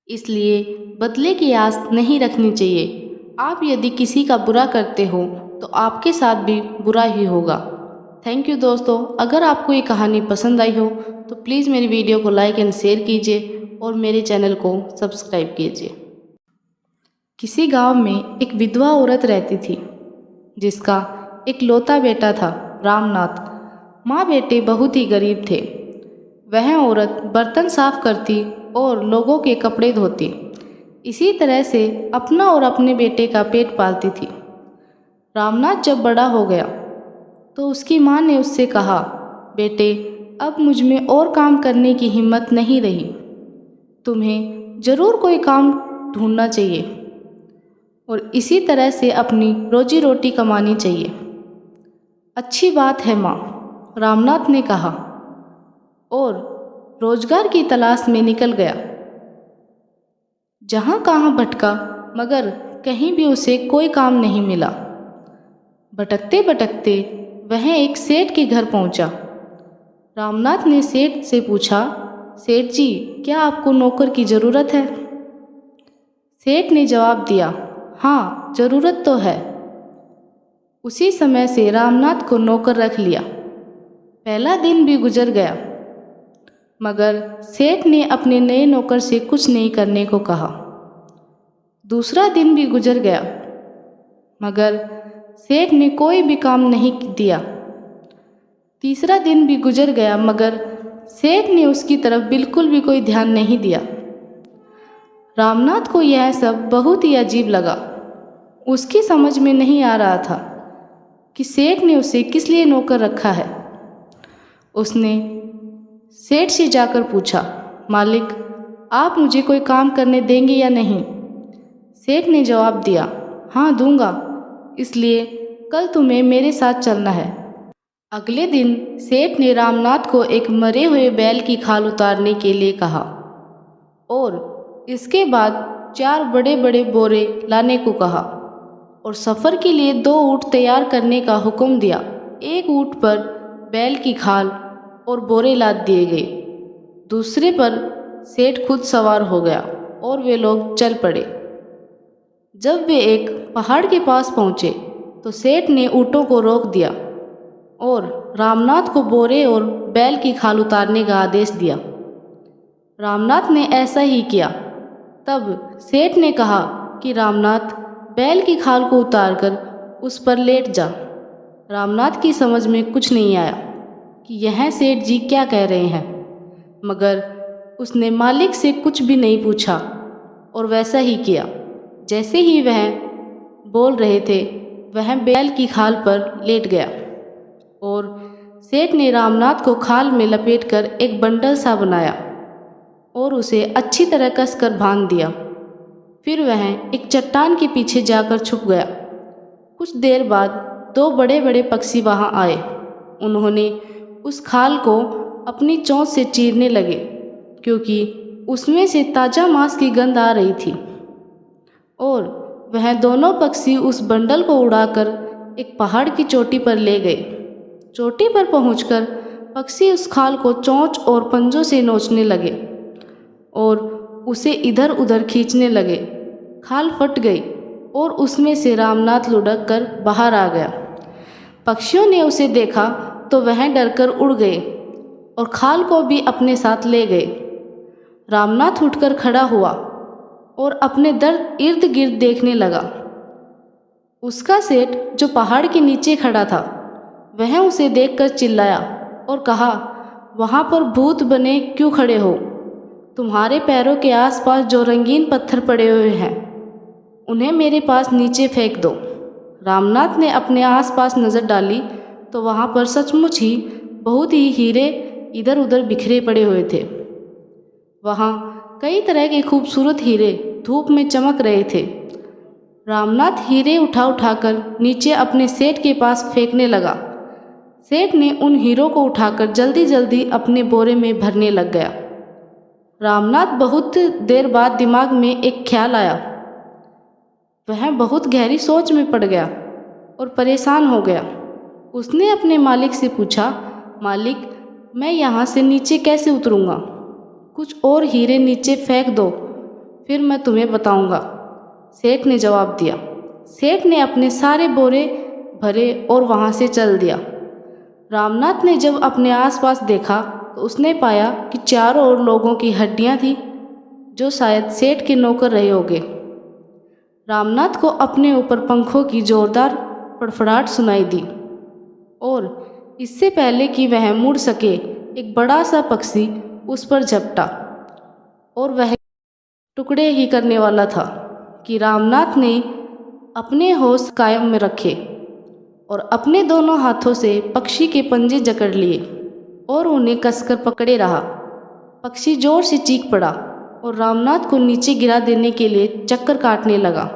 इसलिए बदले की आस नहीं रखनी चाहिए। आप यदि किसी का बुरा करते हो तो आपके साथ भी बुरा ही होगा। थैंक यू दोस्तों। अगर आपको ये कहानी पसंद आई हो तो प्लीज़ मेरी वीडियो को लाइक एंड शेयर कीजिए और मेरे चैनल को सब्सक्राइब कीजिए। किसी गांव में एक विधवा औरत रहती थी जिसका एक लौता बेटा था, रामनाथ। माँ बेटे बहुत ही गरीब थे। वह औरत बर्तन साफ करती और लोगों के कपड़े धोती। इसी तरह से अपना और अपने बेटे का पेट पालती थी। रामनाथ जब बड़ा हो गया तो उसकी माँ ने उससे कहा, बेटे, अब मुझ में और काम करने की हिम्मत नहीं रही। तुम्हें ज़रूर कोई काम ढूंढना चाहिए और इसी तरह से अपनी रोजी रोटी कमानी चाहिए। अच्छी बात है माँ, रामनाथ ने कहा और रोजगार की तलाश में निकल गया। जहाँ कहाँ भटका मगर कहीं भी उसे कोई काम नहीं मिला। भटकते भटकते वह एक सेठ के घर पहुंचा। रामनाथ ने सेठ से पूछा, सेठ जी, क्या आपको नौकर की ज़रूरत है? सेठ ने जवाब दिया, हाँ, ज़रूरत तो है। उसी समय से रामनाथ को नौकर रख लिया। पहला दिन भी गुजर गया, मगर सेठ ने अपने नए नौकर से कुछ नहीं करने को कहा। दूसरा दिन भी गुजर गया, मगर सेठ ने कोई भी काम नहीं दिया। तीसरा दिन भी गुजर गया, मगर सेठ ने उसकी तरफ बिल्कुल भी कोई ध्यान नहीं दिया। रामनाथ को यह सब बहुत ही अजीब लगा। उसकी समझ में नहीं आ रहा था कि सेठ ने उसे किस लिए नौकर रखा है। उसने सेठ से जाकर पूछा, मालिक, आप मुझे कोई काम करने देंगे या नहीं? सेठ ने जवाब दिया, हाँ, दूंगा, इसलिए कल तुम्हें मेरे साथ चलना है। अगले दिन सेठ ने रामनाथ को एक मरे हुए बैल की खाल उतारने के लिए कहा और इसके बाद 4 बड़े बड़े बोरे लाने को कहा और सफ़र के लिए 2 ऊँट तैयार करने का हुक्म दिया। एक ऊँट पर बैल की खाल और बोरे लाद दिए गए, दूसरे पर सेठ खुद सवार हो गया और वे लोग चल पड़े। जब वे एक पहाड़ के पास पहुँचे तो सेठ ने ऊँटों को रोक दिया और रामनाथ को बोरे और बैल की खाल उतारने का आदेश दिया। रामनाथ ने ऐसा ही किया। तब सेठ ने कहा कि रामनाथ, बैल की खाल को उतारकर उस पर लेट जा। रामनाथ की समझ में कुछ नहीं आया कि यह सेठ जी क्या कह रहे हैं, मगर उसने मालिक से कुछ भी नहीं पूछा और वैसा ही किया। जैसे ही वह बोल रहे थे, वह बैल की खाल पर लेट गया और सेठ ने रामनाथ को खाल में लपेटकर एक बंडल सा बनाया और उसे अच्छी तरह कसकर बांध दिया। फिर वह एक चट्टान के पीछे जाकर छुप गया। कुछ देर बाद 2 बड़े बड़े पक्षी वहां आए। उन्होंने उस खाल को अपनी चोंच से चीरने लगे, क्योंकि उसमें से ताज़ा मांस की गंध आ रही थी। और वह दोनों पक्षी उस बंडल को उड़ाकर एक पहाड़ की चोटी पर ले गए। चोटी पर पहुंचकर पक्षी उस खाल को चोंच और पंजों से नोचने लगे और उसे इधर उधर खींचने लगे। खाल फट गई और उसमें से रामनाथ लुढ़क कर बाहर आ गया। पक्षियों ने उसे देखा तो वह डरकर उड़ गए और खाल को भी अपने साथ ले गए। रामनाथ उठकर खड़ा हुआ और अपने इर्द गिर्द देखने लगा। उसका सेठ, जो पहाड़ के नीचे खड़ा था, वह उसे देखकर चिल्लाया और कहा, वहाँ पर भूत बने क्यों खड़े हो? तुम्हारे पैरों के आसपास जो रंगीन पत्थर पड़े हुए हैं, उन्हें मेरे पास नीचे फेंक दो। रामनाथ ने अपने आसपास नज़र डाली तो वहाँ पर सचमुच ही बहुत ही हीरे इधर उधर बिखरे पड़े हुए थे। वहाँ कई तरह के खूबसूरत हीरे धूप में चमक रहे थे। रामनाथ हीरे उठा उठाकर नीचे अपने सेठ के पास फेंकने लगा। सेठ ने उन हीरों को उठाकर जल्दी जल्दी अपने बोरे में भरने लग गया। रामनाथ बहुत देर बाद दिमाग में एक ख्याल आया। वह बहुत गहरी सोच में पड़ गया और परेशान हो गया। उसने अपने मालिक से पूछा, मालिक, मैं यहाँ से नीचे कैसे उतरूँगा? कुछ और हीरे नीचे फेंक दो, फिर मैं तुम्हें बताऊँगा। सेठ ने जवाब दिया। सेठ ने अपने सारे बोरे भरे और वहाँ से चल दिया। रामनाथ ने जब अपने आसपास देखा तो उसने पाया कि चारों ओर लोगों की हड्डियाँ थीं, जो शायद सेठ के नौकर रहे होंगे। रामनाथ को अपने ऊपर पंखों की जोरदार फड़फड़ाहट सुनाई दी और इससे पहले कि वह मुड़ सके, एक बड़ा सा पक्षी उस पर झपटा और वह टुकड़े ही करने वाला था कि रामनाथ ने अपने होश कायम में रखे और अपने दोनों हाथों से पक्षी के पंजे जकड़ लिए और उन्हें कसकर पकड़े रहा। पक्षी जोर से चीख पड़ा और रामनाथ को नीचे गिरा देने के लिए चक्कर काटने लगा।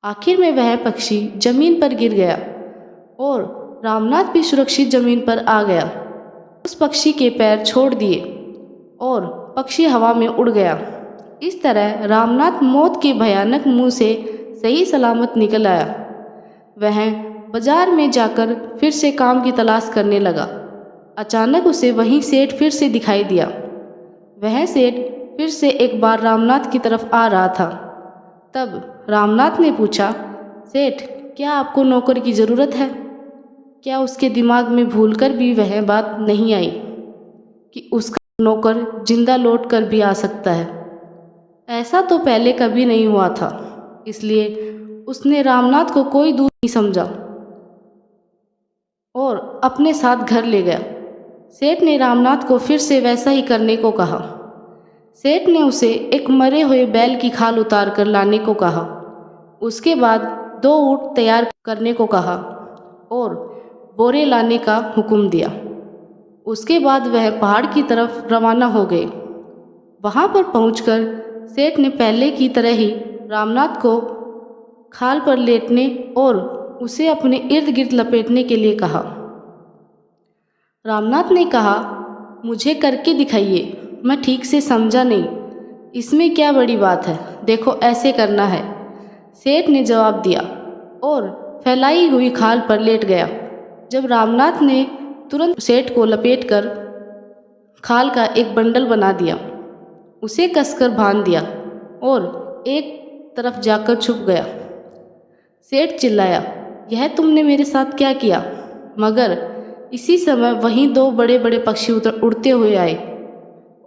आखिर में वह पक्षी जमीन पर गिर गया और रामनाथ भी सुरक्षित जमीन पर आ गया। उस पक्षी के पैर छोड़ दिए और पक्षी हवा में उड़ गया। इस तरह रामनाथ मौत के भयानक मुंह से सही सलामत निकल आया। वह बाजार में जाकर फिर से काम की तलाश करने लगा। अचानक उसे वहीं सेठ फिर से दिखाई दिया। वह सेठ फिर से एक बार रामनाथ की तरफ आ रहा था। तब रामनाथ ने पूछा, सेठ, क्या आपको नौकर की ज़रूरत है? क्या उसके दिमाग में भूलकर भी वह बात नहीं आई कि उसका नौकर जिंदा लौट कर भी आ सकता है? ऐसा तो पहले कभी नहीं हुआ था, इसलिए उसने रामनाथ को कोई दूर नहीं समझा और अपने साथ घर ले गया। सेठ ने रामनाथ को फिर से वैसा ही करने को कहा। सेठ ने उसे एक मरे हुए बैल की खाल उतार कर लाने को कहा। उसके बाद 2 ऊँट तैयार करने को कहा और बोरे लाने का हुक्म दिया। उसके बाद वह पहाड़ की तरफ रवाना हो गए। वहाँ पर पहुंचकर सेठ ने पहले की तरह ही रामनाथ को खाल पर लेटने और उसे अपने इर्द गिर्द लपेटने के लिए कहा। रामनाथ ने कहा, मुझे करके दिखाइए, मैं ठीक से समझा नहीं। इसमें क्या बड़ी बात है, देखो ऐसे करना है। सेठ ने जवाब दिया और फैलाई हुई खाल पर लेट गया। जब रामनाथ ने तुरंत सेठ को लपेटकर खाल का एक बंडल बना दिया, उसे कसकर बांध दिया और एक तरफ जाकर छुप गया। सेठ चिल्लाया, यह तुमने मेरे साथ क्या किया? मगर इसी समय वहीं 2 बड़े बड़े पक्षी उड़ते हुए आए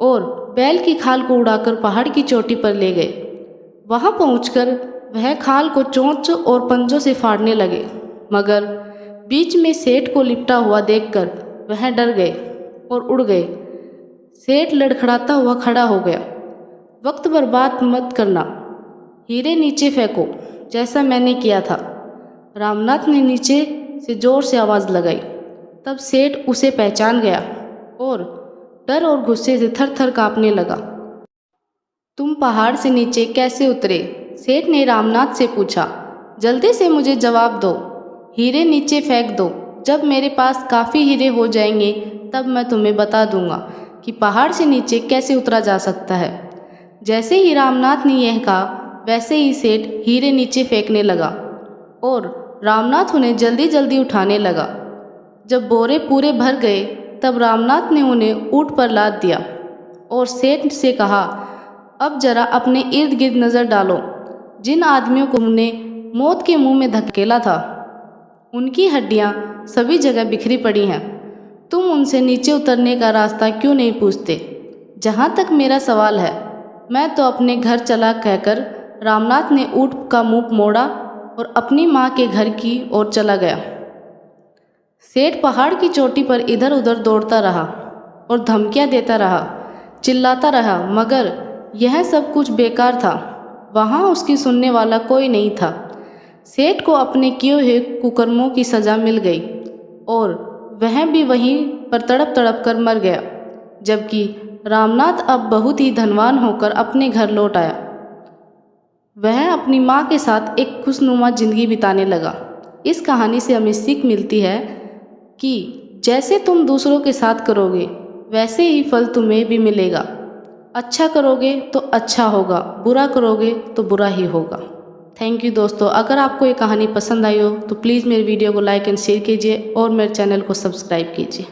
और बैल की खाल को उड़ाकर पहाड़ की चोटी पर ले गए। वहां पहुंचकर वह खाल को चोंच और पंजों से फाड़ने लगे, मगर बीच में सेठ को लिपटा हुआ देखकर वह डर गए और उड़ गए। सेठ लड़खड़ाता हुआ खड़ा हो गया। वक्त बर्बाद मत करना, हीरे नीचे फेंको, जैसा मैंने किया था। रामनाथ ने नीचे से जोर से आवाज़ लगाई। तब सेठ उसे पहचान गया और डर और गुस्से से थर थर काँपने लगा। तुम पहाड़ से नीचे कैसे उतरे? सेठ ने रामनाथ से पूछा। जल्दी से मुझे जवाब दो, हीरे नीचे फेंक दो। जब मेरे पास काफ़ी हीरे हो जाएंगे तब मैं तुम्हें बता दूंगा कि पहाड़ से नीचे कैसे उतरा जा सकता है। जैसे ही रामनाथ ने यह कहा, वैसे ही सेठ हीरे नीचे फेंकने लगा और रामनाथ उन्हें जल्दी जल्दी उठाने लगा। जब बोरे पूरे भर गए तब रामनाथ ने उन्हें ऊँट पर लाद दिया और सेठ से कहा, अब जरा अपने इर्द गिर्द नज़र डालो। जिन आदमियों को तुमने मौत के मुंह में धकेला था, उनकी हड्डियां सभी जगह बिखरी पड़ी हैं। तुम उनसे नीचे उतरने का रास्ता क्यों नहीं पूछते? जहाँ तक मेरा सवाल है, मैं तो अपने घर चला कहकर रामनाथ ने ऊँट का मुंह मोड़ा और अपनी माँ के घर की ओर चला गया। सेठ पहाड़ की चोटी पर इधर उधर दौड़ता रहा और धमकियाँ देता रहा, चिल्लाता रहा, मगर यह सब कुछ बेकार था। वहाँ उसकी सुनने वाला कोई नहीं था। सेठ को अपने किए हुए कुकर्मों की सज़ा मिल गई और वह भी वहीं पर तड़प तड़प कर मर गया। जबकि रामनाथ अब बहुत ही धनवान होकर अपने घर लौट आया। वह अपनी माँ के साथ एक खुशनुमा जिंदगी बिताने लगा। इस कहानी से हमें सीख मिलती है कि जैसे तुम दूसरों के साथ करोगे, वैसे ही फल तुम्हें भी मिलेगा। अच्छा करोगे तो अच्छा होगा, बुरा करोगे तो बुरा ही होगा। थैंक यू दोस्तों। अगर आपको ये कहानी पसंद आई हो तो प्लीज़ मेरे वीडियो को लाइक एंड शेयर कीजिए और मेरे चैनल को सब्सक्राइब कीजिए।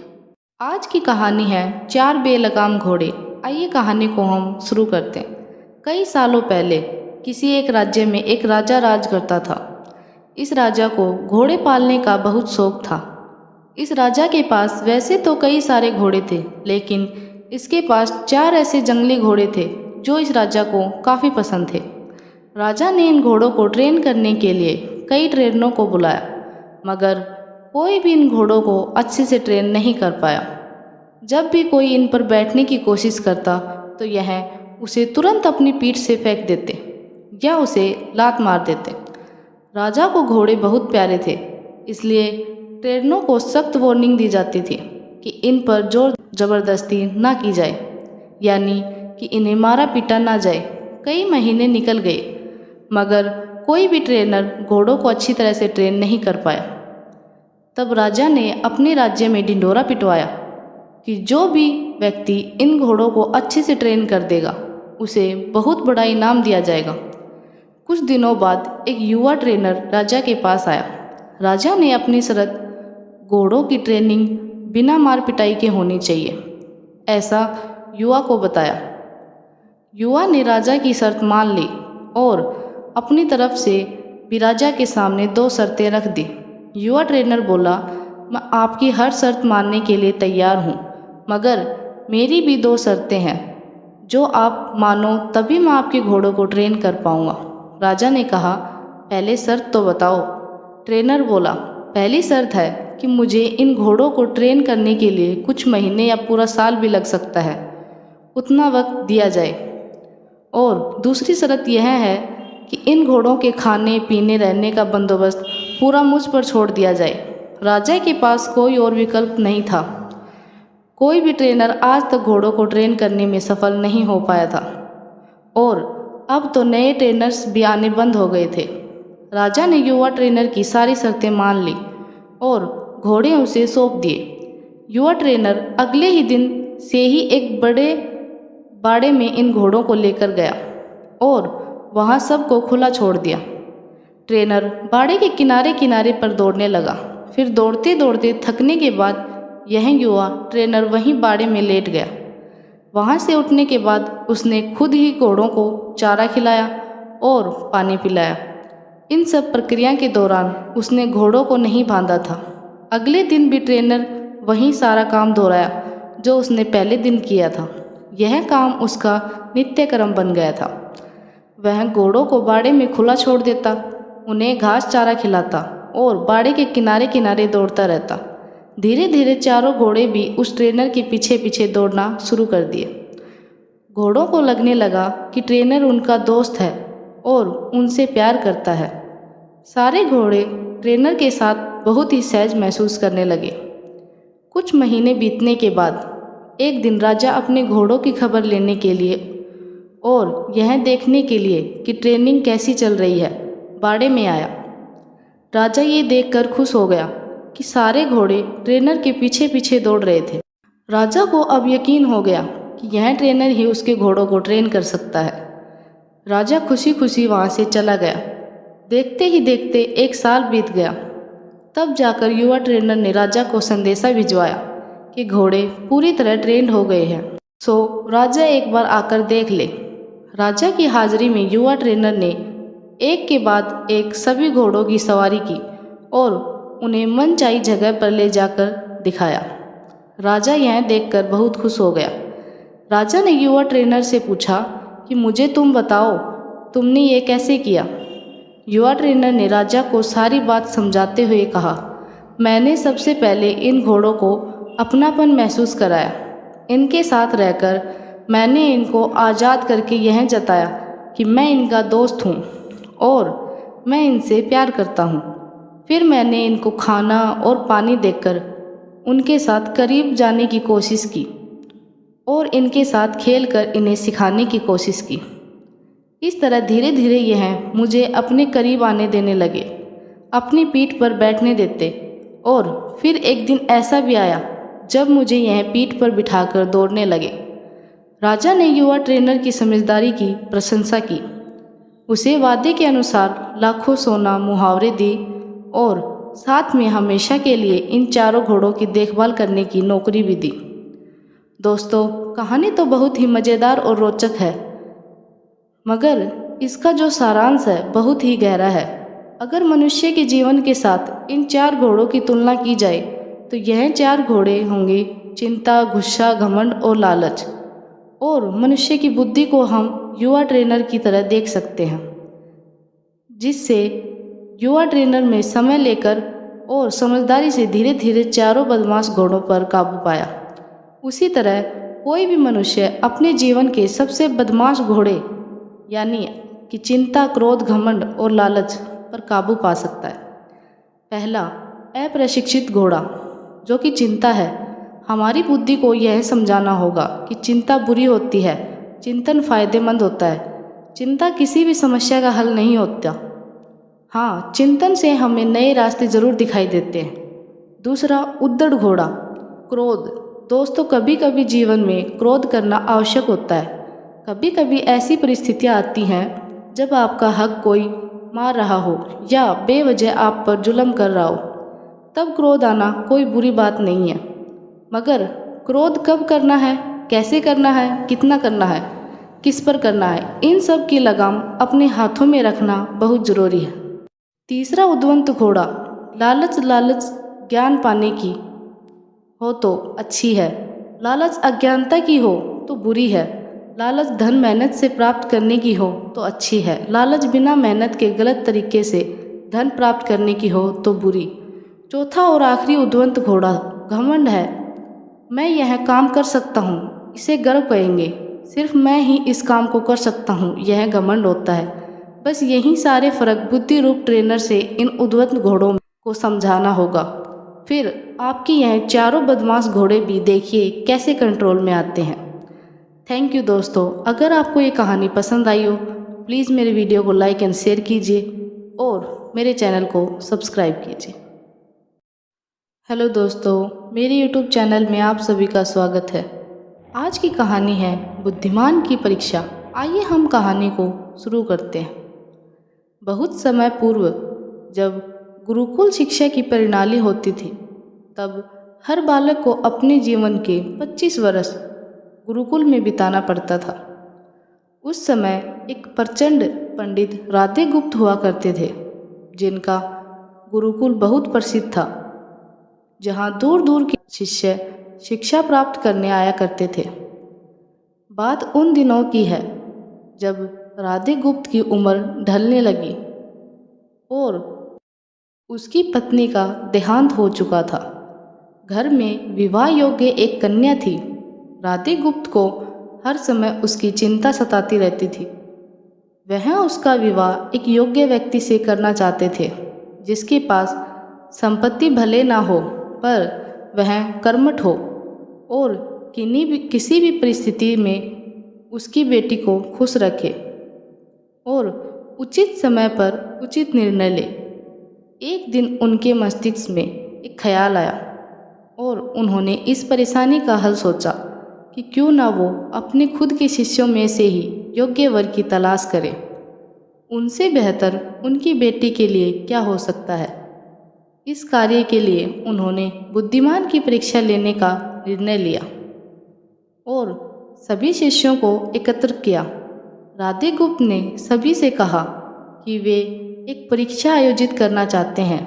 आज की कहानी है 4 बेलगाम घोड़े। आइए कहानी को हम शुरू करते हैं। कई सालों पहले किसी एक राज्य में एक राजा राज करता था। इस राजा को घोड़े पालने का बहुत शौक था। इस राजा के पास वैसे तो कई सारे घोड़े थे, लेकिन इसके पास 4 ऐसे जंगली घोड़े थे जो इस राजा को काफ़ी पसंद थे। राजा ने इन घोड़ों को ट्रेन करने के लिए कई ट्रेनरों को बुलाया, मगर कोई भी इन घोड़ों को अच्छे से ट्रेन नहीं कर पाया। जब भी कोई इन पर बैठने की कोशिश करता तो यह उसे तुरंत अपनी पीठ से फेंक देते या उसे लात मार देते। राजा को घोड़े बहुत प्यारे थे, इसलिए ट्रेनरों को सख्त वार्निंग दी जाती थी कि इन पर जोर ज़बरदस्ती ना की जाए, यानी कि इन्हें मारा पीटा ना जाए। कई महीने निकल गए, मगर कोई भी ट्रेनर घोड़ों को अच्छी तरह से ट्रेन नहीं कर पाया। तब राजा ने अपने राज्य में ढिंढोरा पिटवाया कि जो भी व्यक्ति इन घोड़ों को अच्छे से ट्रेन कर देगा, उसे बहुत बड़ा इनाम दिया जाएगा। कुछ दिनों बाद एक युवा ट्रेनर राजा के पास आया। राजा ने अपनी शर्त घोड़ों की ट्रेनिंग बिना मार पिटाई के होनी चाहिए, ऐसा युवा को बताया। युवा ने राजा की शर्त मान ली और अपनी तरफ से भी राजा के सामने 2 शर्तें रख दी। युवा ट्रेनर बोला, मैं आपकी हर शर्त मानने के लिए तैयार हूँ, मगर मेरी भी 2 शर्तें हैं। जो आप मानो तभी मैं आपके घोड़ों को ट्रेन कर पाऊँगा। राजा ने कहा, पहले शर्त तो बताओ। ट्रेनर बोला, पहली शर्त है कि मुझे इन घोड़ों को ट्रेन करने के लिए कुछ महीने या पूरा साल भी लग सकता है, उतना वक्त दिया जाए। और दूसरी शर्त यह है कि इन घोड़ों के खाने पीने रहने का बंदोबस्त पूरा मुझ पर छोड़ दिया जाए। राजा के पास कोई और विकल्प नहीं था। कोई भी ट्रेनर आज तक घोड़ों को ट्रेन करने में सफल नहीं हो पाया था और अब तो नए ट्रेनर्स भी आने बंद हो गए थे। राजा ने युवा ट्रेनर की सारी शर्तें मान ली और घोड़े उसे सौंप दिए। युवा ट्रेनर अगले ही दिन से ही एक बड़े बाड़े में इन घोड़ों को लेकर गया और वहाँ सबको खुला छोड़ दिया। ट्रेनर बाड़े के किनारे किनारे पर दौड़ने लगा। फिर दौड़ते दौड़ते थकने के बाद यह युवा ट्रेनर वहीं बाड़े में लेट गया। वहाँ से उठने के बाद उसने खुद ही घोड़ों को चारा खिलाया और पानी पिलाया। इन सब प्रक्रिया के दौरान उसने घोड़ों को नहीं बांधा था। अगले दिन भी ट्रेनर वही सारा काम दोहराया जो उसने पहले दिन किया था। यह काम उसका नित्य कर्म बन गया था। वह घोड़ों को बाड़े में खुला छोड़ देता, उन्हें घास चारा खिलाता और बाड़े के किनारे किनारे दौड़ता रहता। धीरे धीरे चारों घोड़े भी उस ट्रेनर के पीछे पीछे दौड़ना शुरू कर दिए। घोड़ों को लगने लगा कि ट्रेनर उनका दोस्त है और उनसे प्यार करता है। सारे घोड़े ट्रेनर के साथ बहुत ही सहज महसूस करने लगे। कुछ महीने बीतने के बाद एक दिन राजा अपने घोड़ों की खबर लेने के लिए और यह देखने के लिए कि ट्रेनिंग कैसी चल रही है बाड़े में आया। राजा ये देखकर खुश हो गया कि सारे घोड़े ट्रेनर के पीछे पीछे दौड़ रहे थे। राजा को अब यकीन हो गया कि यह ट्रेनर ही उसके घोड़ों को ट्रेन कर सकता है। राजा खुशी खुशी वहाँ से चला गया। देखते ही देखते 1 साल बीत गया। तब जाकर युवा ट्रेनर ने राजा को संदेशा भिजवाया कि घोड़े पूरी तरह ट्रेंड हो गए हैं, सो राजा एक बार आकर देख ले। राजा की हाजिरी में युवा ट्रेनर ने एक के बाद एक सभी घोड़ों की सवारी की और उन्हें मनचाही जगह पर ले जाकर दिखाया। राजा यह देखकर बहुत खुश हो गया। राजा ने युवा ट्रेनर से पूछा कि मुझे तुम बताओ, तुमने ये कैसे किया? युवा ट्रेनर ने राजा को सारी बात समझाते हुए कहा, मैंने सबसे पहले इन घोड़ों को अपनापन महसूस कराया। इनके साथ रहकर मैंने इनको आज़ाद करके यह जताया कि मैं इनका दोस्त हूँ और मैं इनसे प्यार करता हूँ। फिर मैंने इनको खाना और पानी देकर उनके साथ करीब जाने की कोशिश की और इनके साथ खेलकर इन्हें सिखाने की कोशिश की। इस तरह धीरे धीरे यह मुझे अपने करीब आने देने लगे, अपनी पीठ पर बैठने देते और फिर एक दिन ऐसा भी आया जब मुझे यह पीठ पर बिठाकर दौड़ने लगे। राजा ने युवा ट्रेनर की समझदारी की प्रशंसा की। उसे वादे के अनुसार लाखों सोना मुहावरे दी और साथ में हमेशा के लिए इन चारों घोड़ों की देखभाल करने की नौकरी भी दी। दोस्तों, कहानी तो बहुत ही मज़ेदार और रोचक है, मगर इसका जो सारांश है बहुत ही गहरा है। अगर मनुष्य के जीवन के साथ इन 4 घोड़ों की तुलना की जाए तो यह 4 घोड़े होंगे चिंता, गुस्सा, घमंड और लालच। और मनुष्य की बुद्धि को हम युवा ट्रेनर की तरह देख सकते हैं, जिससे युवा ट्रेनर में समय लेकर और समझदारी से धीरे धीरे चारों बदमाश घोड़ों पर काबू पाया। उसी तरह कोई भी मनुष्य अपने जीवन के सबसे बदमाश घोड़े यानी कि चिंता, क्रोध, घमंड और लालच पर काबू पा सकता है। पहला, अप्रशिक्षित घोड़ा जो कि चिंता है। हमारी बुद्धि को यह समझाना होगा कि चिंता बुरी होती है, चिंतन फायदेमंद होता है। चिंता किसी भी समस्या का हल नहीं होता। हाँ, चिंतन से हमें नए रास्ते जरूर दिखाई देते हैं। दूसरा, उद्दंड घोड़ा, क्रोध। दोस्तों, कभी कभी जीवन में क्रोध करना आवश्यक होता है। कभी कभी ऐसी परिस्थितियाँ आती हैं जब आपका हक कोई मार रहा हो या बेवजह आप पर जुल्म कर रहा हो, तब क्रोध आना कोई बुरी बात नहीं है। मगर क्रोध कब करना है, कैसे करना है, कितना करना है, किस पर करना है, इन सब की लगाम अपने हाथों में रखना बहुत ज़रूरी है। तीसरा उद्वंत घोड़ा, लालच ज्ञान पाने की हो तो अच्छी है, लालच अज्ञानता की हो तो बुरी है। लालच धन मेहनत से प्राप्त करने की हो तो अच्छी है, लालच बिना मेहनत के गलत तरीके से धन प्राप्त करने की हो तो बुरी। चौथा और आखिरी उद्वंत घोड़ा घमंड है। मैं यह काम कर सकता हूँ, इसे गर्व कहेंगे। सिर्फ मैं ही इस काम को कर सकता हूँ, यह घमंड होता है। बस यही सारे फर्क बुद्धि रूप ट्रेनर से इन उद्वंत घोड़ों को समझाना होगा। फिर आपके यह चारों बदमाश घोड़े भी देखिए कैसे कंट्रोल में आते हैं। थैंक यू दोस्तों। अगर आपको ये कहानी पसंद आई हो प्लीज़ मेरे वीडियो को लाइक एंड शेयर कीजिए और मेरे चैनल को सब्सक्राइब कीजिए। हेलो दोस्तों, मेरे यूट्यूब चैनल में आप सभी का स्वागत है। आज की कहानी है बुद्धिमान की परीक्षा। आइए हम कहानी को शुरू करते हैं। बहुत समय पूर्व जब गुरुकुल शिक्षा की प्रणाली होती थी, तब हर बालक को अपने जीवन के 25 वर्ष गुरुकुल में बिताना पड़ता था। उस समय एक प्रचंड पंडित राधे गुप्त हुआ करते थे, जिनका गुरुकुल बहुत प्रसिद्ध था, जहाँ दूर दूर के शिष्य शिक्षा प्राप्त करने आया करते थे। बात उन दिनों की है जब राधे गुप्त की उम्र ढलने लगी और उसकी पत्नी का देहांत हो चुका था। घर में विवाह योग्य एक कन्या थी। राधे गुप्त को हर समय उसकी चिंता सताती रहती थी। वह उसका विवाह एक योग्य व्यक्ति से करना चाहते थे, जिसके पास संपत्ति भले ना हो पर वह कर्मठ हो और किसी भी परिस्थिति में उसकी बेटी को खुश रखे और उचित समय पर उचित निर्णय ले। एक दिन उनके मस्तिष्क में एक ख्याल आया और उन्होंने इस परेशानी का हल सोचा कि क्यों ना वो अपने खुद के शिष्यों में से ही योग्य वर की तलाश करें। उनसे बेहतर उनकी बेटी के लिए क्या हो सकता है। इस कार्य के लिए उन्होंने बुद्धिमान की परीक्षा लेने का निर्णय लिया और सभी शिष्यों को एकत्र किया। राधे गुप्त ने सभी से कहा कि वे एक परीक्षा आयोजित करना चाहते हैं,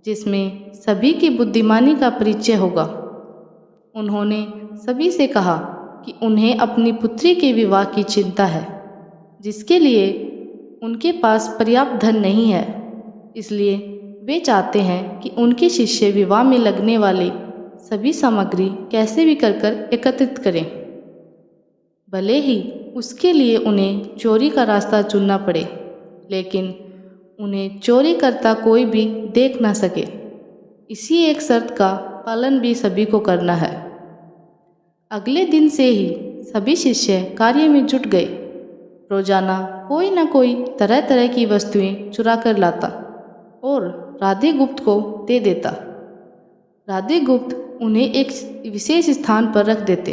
जिसमें सभी की बुद्धिमानी का परिचय होगा। उन्होंने सभी से कहा कि उन्हें अपनी पुत्री के विवाह की चिंता है, जिसके लिए उनके पास पर्याप्त धन नहीं है। इसलिए वे चाहते हैं कि उनके शिष्य विवाह में लगने वाली सभी सामग्री कैसे भी कर एकत्रित करें, भले ही उसके लिए उन्हें चोरी का रास्ता चुनना पड़े, लेकिन उन्हें चोरी करता कोई भी देख ना सके। इसी एक शर्त का पालन भी सभी को करना है। अगले दिन से ही सभी शिष्य कार्य में जुट गए। रोजाना कोई न कोई तरह तरह की वस्तुएं चुरा कर लाता और राधे गुप्त को दे देता। राधे गुप्त उन्हें एक विशेष स्थान पर रख देते,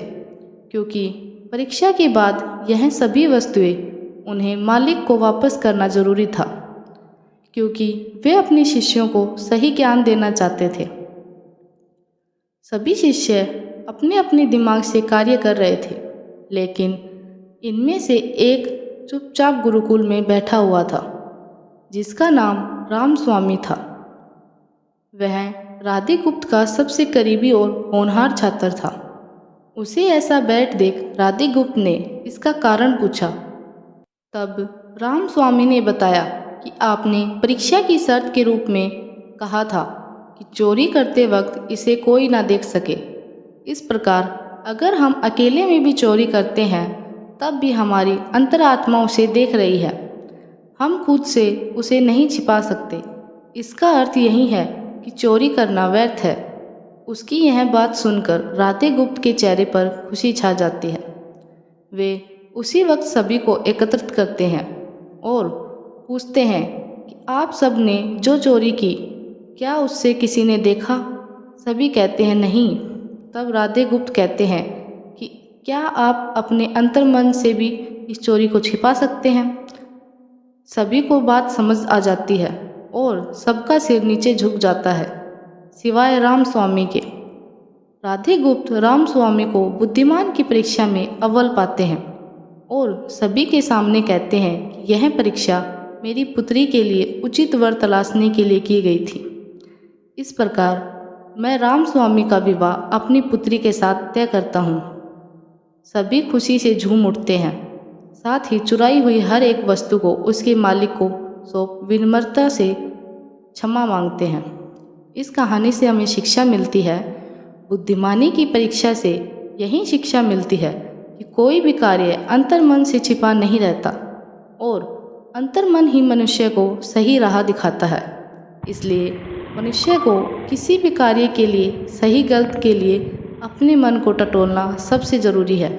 क्योंकि परीक्षा के बाद यह सभी वस्तुएं उन्हें मालिक को वापस करना जरूरी था, क्योंकि वे अपने शिष्यों को सही ज्ञान देना चाहते थे। सभी शिष्य अपने अपने दिमाग से कार्य कर रहे थे, लेकिन इनमें से एक चुपचाप गुरुकुल में बैठा हुआ था, जिसका नाम रामस्वामी था। वह राधे गुप्त का सबसे करीबी और होनहार छात्र था। उसे ऐसा बैठ देख राधे गुप्त ने इसका कारण पूछा। तब रामस्वामी ने बताया कि आपने परीक्षा की शर्त के रूप में कहा था कि चोरी करते वक्त इसे कोई ना देख सके। इस प्रकार अगर हम अकेले में भी चोरी करते हैं तब भी हमारी अंतरात्मा उसे देख रही है। हम खुद से उसे नहीं छिपा सकते। इसका अर्थ यही है कि चोरी करना व्यर्थ है। उसकी यह बात सुनकर राधे गुप्त के चेहरे पर खुशी छा जाती है। वे उसी वक्त सभी को एकत्रित करते हैं और पूछते हैं कि आप सब ने जो चोरी की, क्या उससे किसी ने देखा? सभी कहते हैं नहीं। तब राधे गुप्त कहते हैं कि क्या आप अपने अंतर्मन से भी इस चोरी को छिपा सकते हैं? सभी को बात समझ आ जाती है और सबका सिर नीचे झुक जाता है, सिवाय रामस्वामी के। राधेगुप्त रामस्वामी को बुद्धिमान की परीक्षा में अव्वल पाते हैं और सभी के सामने कहते हैं कि यह परीक्षा मेरी पुत्री के लिए उचित वर तलाशने के लिए की गई थी। इस प्रकार मैं रामस्वामी का विवाह अपनी पुत्री के साथ तय करता हूँ। सभी खुशी से झूम उठते हैं, साथ ही चुराई हुई हर एक वस्तु को उसके मालिक को सौंप विनम्रता से क्षमा मांगते हैं। इस कहानी से हमें शिक्षा मिलती है, बुद्धिमानी की परीक्षा से यही शिक्षा मिलती है कि कोई भी कार्य अंतर्मन से छिपा नहीं रहता और अंतर्मन ही मनुष्य को सही राह दिखाता है। इसलिए मनुष्य को किसी भी कार्य के लिए, सही गलत के लिए अपने मन को टटोलना सबसे ज़रूरी है।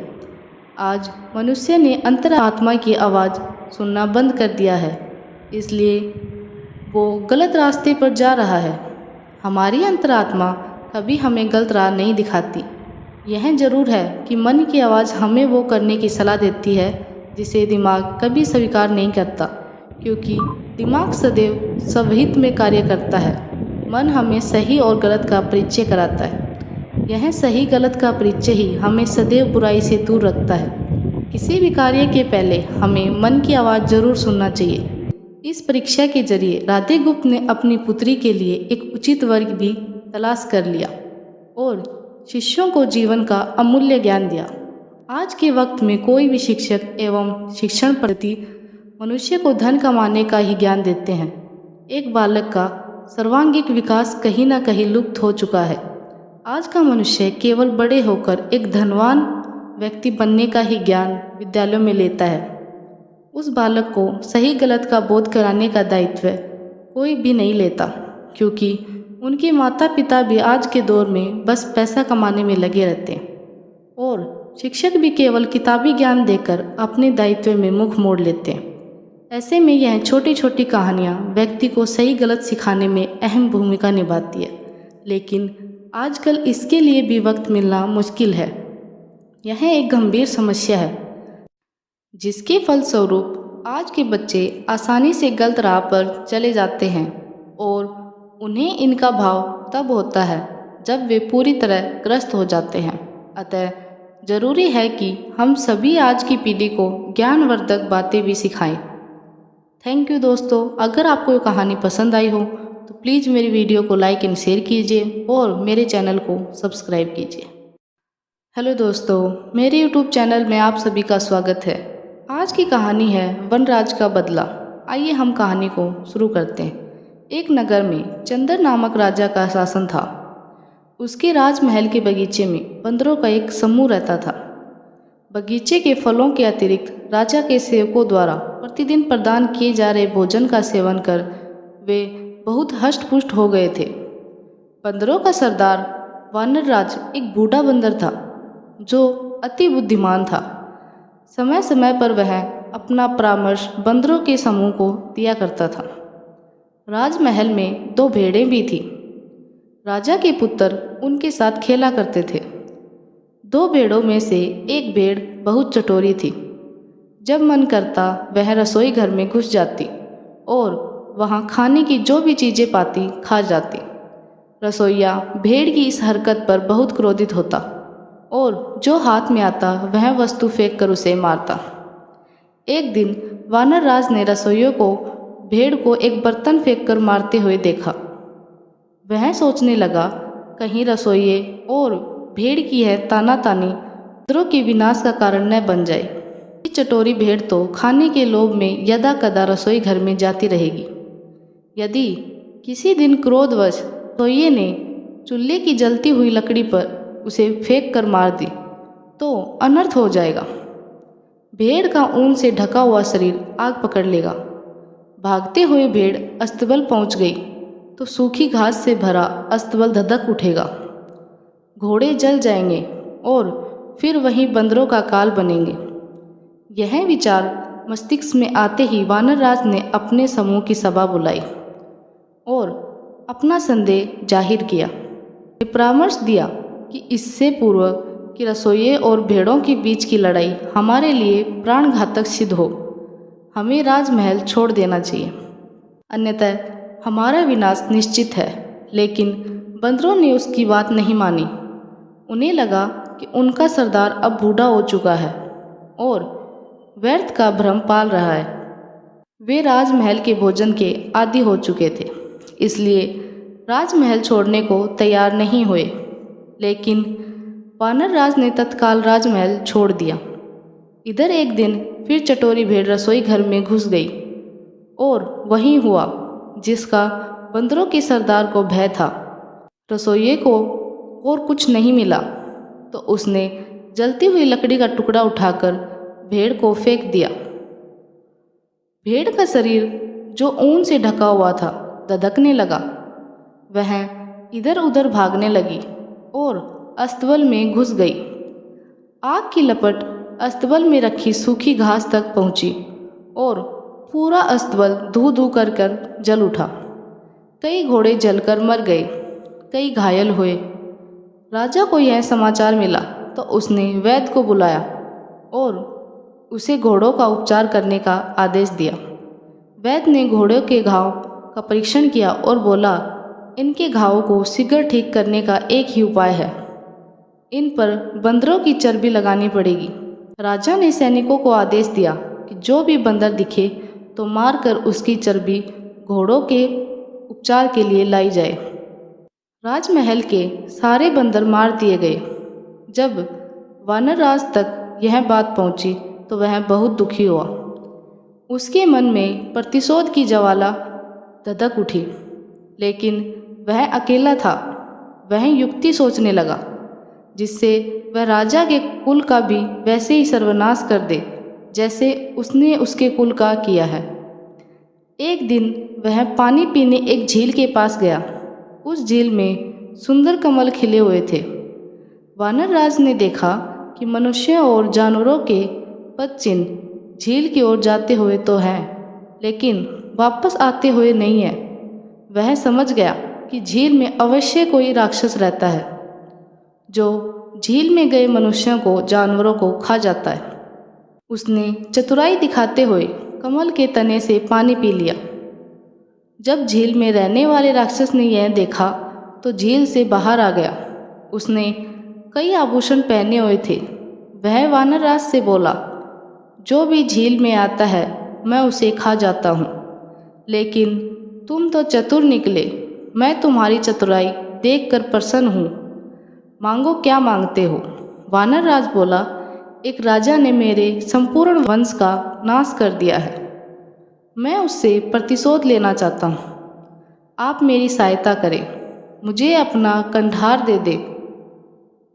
आज मनुष्य ने अंतरात्मा की आवाज़ सुनना बंद कर दिया है, इसलिए वो गलत रास्ते पर जा रहा है। हमारी अंतरात्मा कभी हमें गलत राह नहीं दिखाती। यह ज़रूर है कि मन की आवाज़ हमें वो करने की सलाह देती है जिसे दिमाग कभी स्वीकार नहीं करता, क्योंकि दिमाग सदैव स्वहित में कार्य करता है। मन हमें सही और गलत का परिचय कराता है। यह सही गलत का परिचय ही हमें सदैव बुराई से दूर रखता है। किसी भी कार्य के पहले हमें मन की आवाज़ जरूर सुनना चाहिए। इस परीक्षा के जरिए राधेगुप्त ने अपनी पुत्री के लिए एक उचित वर्ग भी तलाश कर लिया और शिष्यों को जीवन का अमूल्य ज्ञान दिया। आज के वक्त में कोई भी शिक्षक एवं शिक्षण पद्धति मनुष्य को धन कमाने का ही ज्ञान देते हैं। एक बालक का सर्वांगीण विकास कहीं ना कहीं लुप्त हो चुका है। आज का मनुष्य केवल बड़े होकर एक धनवान व्यक्ति बनने का ही ज्ञान विद्यालयों में लेता है। उस बालक को सही गलत का बोध कराने का दायित्व कोई भी नहीं लेता, क्योंकि उनके माता पिता भी आज के दौर में बस पैसा कमाने में लगे रहते हैं और शिक्षक भी केवल किताबी ज्ञान देकर अपने दायित्व में मुख मोड़ लेते हैं। ऐसे में यह छोटी छोटी कहानियाँ व्यक्ति को सही गलत सिखाने में अहम भूमिका निभाती है, लेकिन आजकल इसके लिए भी वक्त मिलना मुश्किल है। यह एक गंभीर समस्या है, जिसके फलस्वरूप आज के बच्चे आसानी से गलत राह पर चले जाते हैं और उन्हें इनका भाव तब होता है जब वे पूरी तरह ग्रस्त हो जाते हैं। अतः ज़रूरी है कि हम सभी आज की पीढ़ी को ज्ञानवर्धक बातें भी सिखाएं। थैंक यू दोस्तों। अगर आपको ये कहानी पसंद आई हो तो प्लीज़ मेरी वीडियो को लाइक एंड शेयर कीजिए और मेरे चैनल को सब्सक्राइब कीजिए। हेलो दोस्तों, मेरे यूट्यूब चैनल में आप सभी का स्वागत है। आज की कहानी है वनराज का बदला। आइए हम कहानी को शुरू करते हैं। एक नगर में चंद्र नामक राजा का शासन था। उसके राजमहल के बगीचे में बंदरों का एक समूह रहता था। बगीचे के फलों के अतिरिक्त राजा के सेवकों द्वारा प्रतिदिन प्रदान किए जा रहे भोजन का सेवन कर वे बहुत हष्ट-पुष्ट हो गए थे। बंदरों का सरदार वानरराज एक बूढ़ा बंदर था जो अति बुद्धिमान था। समय समय पर वह अपना परामर्श बंदरों के समूह को दिया करता था। राजमहल में 2 भेड़ें भी थीं। राजा के पुत्र उनके साथ खेला करते थे। 2 भेड़ों में से एक भेड़ बहुत चटोरी थी। जब मन करता वह रसोई घर में घुस जाती और वहाँ खाने की जो भी चीज़ें पाती खा जाती। रसोइया भेड़ की इस हरकत पर बहुत क्रोधित होता और जो हाथ में आता वह वस्तु फेंक कर उसे मारता। एक दिन वानरराज ने रसोइयों को भेड़ को एक बर्तन फेंककर मारते हुए देखा। वह सोचने लगा, कहीं रसोइये और भेड़ की है तानातानी बंदरों के विनाश का कारण न बन जाए। ये चटोरी भेड़ तो खाने के लोभ में यदा कदा रसोई घर में जाती रहेगी। यदि किसी दिन क्रोधवश रसोइये ने चूल्हे की जलती हुई लकड़ी पर उसे फेंक कर मार दी तो अनर्थ हो जाएगा। भेड़ का ऊन से ढका हुआ शरीर आग पकड़ लेगा। भागते हुए भेड़ अस्तबल पहुंच गई तो सूखी घास से भरा अस्तबल धधक उठेगा। घोड़े जल जाएंगे और फिर वहीं बंदरों का काल बनेंगे। यह विचार मस्तिष्क में आते ही वानरराज ने अपने समूह की सभा बुलाई और अपना संदेह जाहिर किया। परामर्श दिया कि इससे पूर्व कि रसोइये और भेड़ों के बीच की लड़ाई हमारे लिए प्राणघातक सिद्ध हो, हमें राजमहल छोड़ देना चाहिए, अन्यथा हमारा विनाश निश्चित है। लेकिन बंदरों ने उसकी बात नहीं मानी। उन्हें लगा कि उनका सरदार अब बूढ़ा हो चुका है और व्यर्थ का भ्रम पाल रहा है। वे राजमहल के भोजन के आदी हो चुके थे, इसलिए राजमहल छोड़ने को तैयार नहीं हुए। लेकिन वानर राज ने तत्काल राजमहल छोड़ दिया। इधर एक दिन फिर चटोरी भेड़ रसोई घर में घुस गई और वही हुआ जिसका बंदरों के सरदार को भय था। रसोइये को और कुछ नहीं मिला तो उसने जलती हुई लकड़ी का टुकड़ा उठाकर भेड़ को फेंक दिया। भेड़ का शरीर जो ऊन से ढका हुआ था धधकने लगा। वह इधर उधर भागने लगी और अस्तबल में घुस गई। आग की लपट अस्तबल में रखी सूखी घास तक पहुंची और पूरा अस्तबल धू धू कर कर जल उठा। कई घोड़े जलकर मर गए, कई घायल हुए। राजा को यह समाचार मिला तो उसने वैद्य को बुलाया और उसे घोड़ों का उपचार करने का आदेश दिया। वैद्य ने घोड़ों के घाव का परीक्षण किया और बोला, इनके घावों को शीघ्र ठीक करने का एक ही उपाय है, इन पर बंदरों की चर्बी लगानी पड़ेगी। राजा ने सैनिकों को आदेश दिया कि जो भी बंदर दिखे तो मारकर उसकी चर्बी घोड़ों के उपचार के लिए लाई जाए। राजमहल के सारे बंदर मार दिए गए। जब वानरराज तक यह बात पहुंची तो वह बहुत दुखी हुआ। उसके मन में प्रतिशोध की ज्वाला धधक उठी, लेकिन वह अकेला था। वह युक्ति सोचने लगा जिससे वह राजा के कुल का भी वैसे ही सर्वनाश कर दे जैसे उसने उसके कुल का किया है। एक दिन वह पानी पीने एक झील के पास गया। उस झील में सुंदर कमल खिले हुए थे। वानरराज ने देखा कि मनुष्यों और जानवरों के पद चिन्ह झील की ओर जाते हुए तो हैं, लेकिन वापस आते हुए नहीं है। वह समझ गया कि झील में अवश्य कोई राक्षस रहता है जो झील में गए मनुष्यों को, जानवरों को खा जाता है। उसने चतुराई दिखाते हुए कमल के तने से पानी पी लिया। जब झील में रहने वाले राक्षस ने यह देखा तो झील से बाहर आ गया। उसने कई आभूषण पहने हुए थे। वह वानरराज से बोला, जो भी झील में आता है मैं उसे खा जाता हूँ, लेकिन तुम तो चतुर निकले। मैं तुम्हारी चतुराई देखकर प्रसन्न हूँ। मांगो, क्या मांगते हो? वानरराज बोला, एक राजा ने मेरे संपूर्ण वंश का नाश कर दिया है। मैं उससे प्रतिशोध लेना चाहता हूँ। आप मेरी सहायता करें, मुझे अपना कंधार दे दे।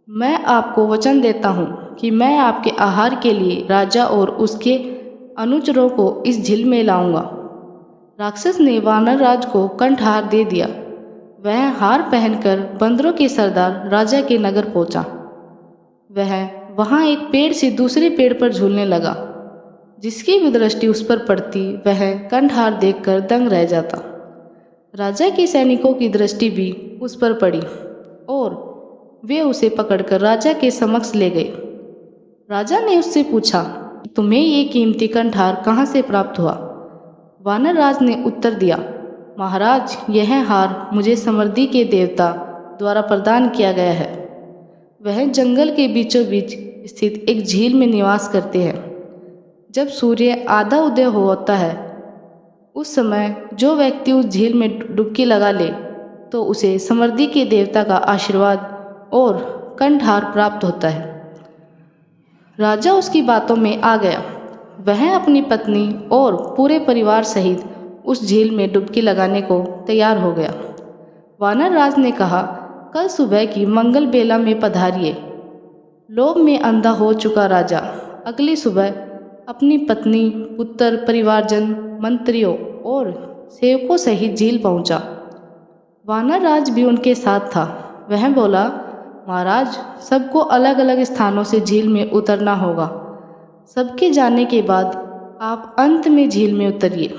मैं आपको वचन देता हूँ कि मैं आपके आहार के लिए राजा और उसके अनुचरों को इस झील में लाऊंगा। राक्षस ने वानरराज को कंठार दे दिया। वह हार पहनकर बंदरों के सरदार राजा के नगर पहुंचा। वह वहां एक पेड़ से दूसरे पेड़ पर झूलने लगा। जिसकी भी दृष्टि उस पर पड़ती वह कंठार देखकर दंग रह जाता। राजा के सैनिकों की दृष्टि भी उस पर पड़ी और वे उसे पकड़कर राजा के समक्ष ले गए। राजा ने उससे पूछा, तुम्हें ये कीमती कंठार कहाँ से प्राप्त हुआ? वानरराज ने उत्तर दिया, महाराज, यह हार मुझे समृद्धि के देवता द्वारा प्रदान किया गया है। वह जंगल के बीचों बीच स्थित एक झील में निवास करते हैं। जब सूर्य आधा उदय होता है उस समय जो व्यक्ति उस झील में डुबकी लगा ले तो उसे समृद्धि के देवता का आशीर्वाद और कंठार प्राप्त होता है। राजा उसकी बातों में आ गया। वह अपनी पत्नी और पूरे परिवार सहित उस झील में डुबकी लगाने को तैयार हो गया। वानरराज ने कहा, कल सुबह की मंगल बेला में पधारिए। लोभ में अंधा हो चुका राजा अगली सुबह अपनी पत्नी, पुत्र, परिवारजन, मंत्रियों और सेवकों सहित झील पहुंचा। वानरराज भी उनके साथ था। वह बोला, महाराज, सबको अलग अलग स्थानों से झील में उतरना होगा। सबके जाने के बाद आप अंत में झील में उतरिए।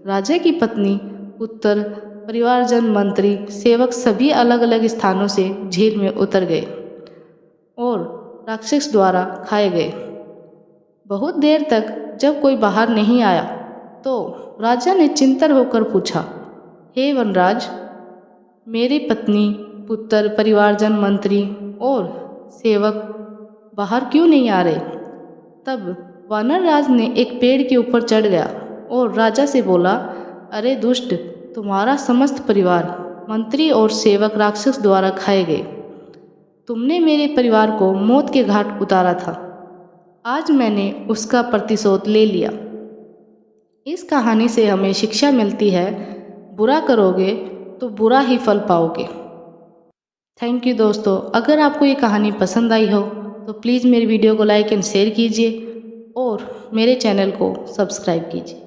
राजा की पत्नी, पुत्र, परिवारजन, मंत्री, सेवक सभी अलग अलग स्थानों से झील में उतर गए और राक्षस द्वारा खाए गए। बहुत देर तक जब कोई बाहर नहीं आया तो राजा ने चिंतित होकर पूछा, हे वनराज, मेरी पत्नी, पुत्र, परिवारजन, मंत्री और सेवक बाहर क्यों नहीं आ रहे? तब वानर राज ने एक पेड़ के ऊपर चढ़ गया और राजा से बोला, अरे दुष्ट, तुम्हारा समस्त परिवार, मंत्री और सेवक राक्षस द्वारा खाए गए। तुमने मेरे परिवार को मौत के घाट उतारा था। आज मैंने उसका प्रतिशोध ले लिया। इस कहानी से हमें शिक्षा मिलती है, बुरा करोगे तो बुरा ही फल पाओगे। थैंक यू दोस्तों। अगर आपको ये कहानी पसंद आई हो तो प्लीज़ मेरी वीडियो को लाइक एंड शेयर कीजिए और मेरे चैनल को सब्सक्राइब कीजिए।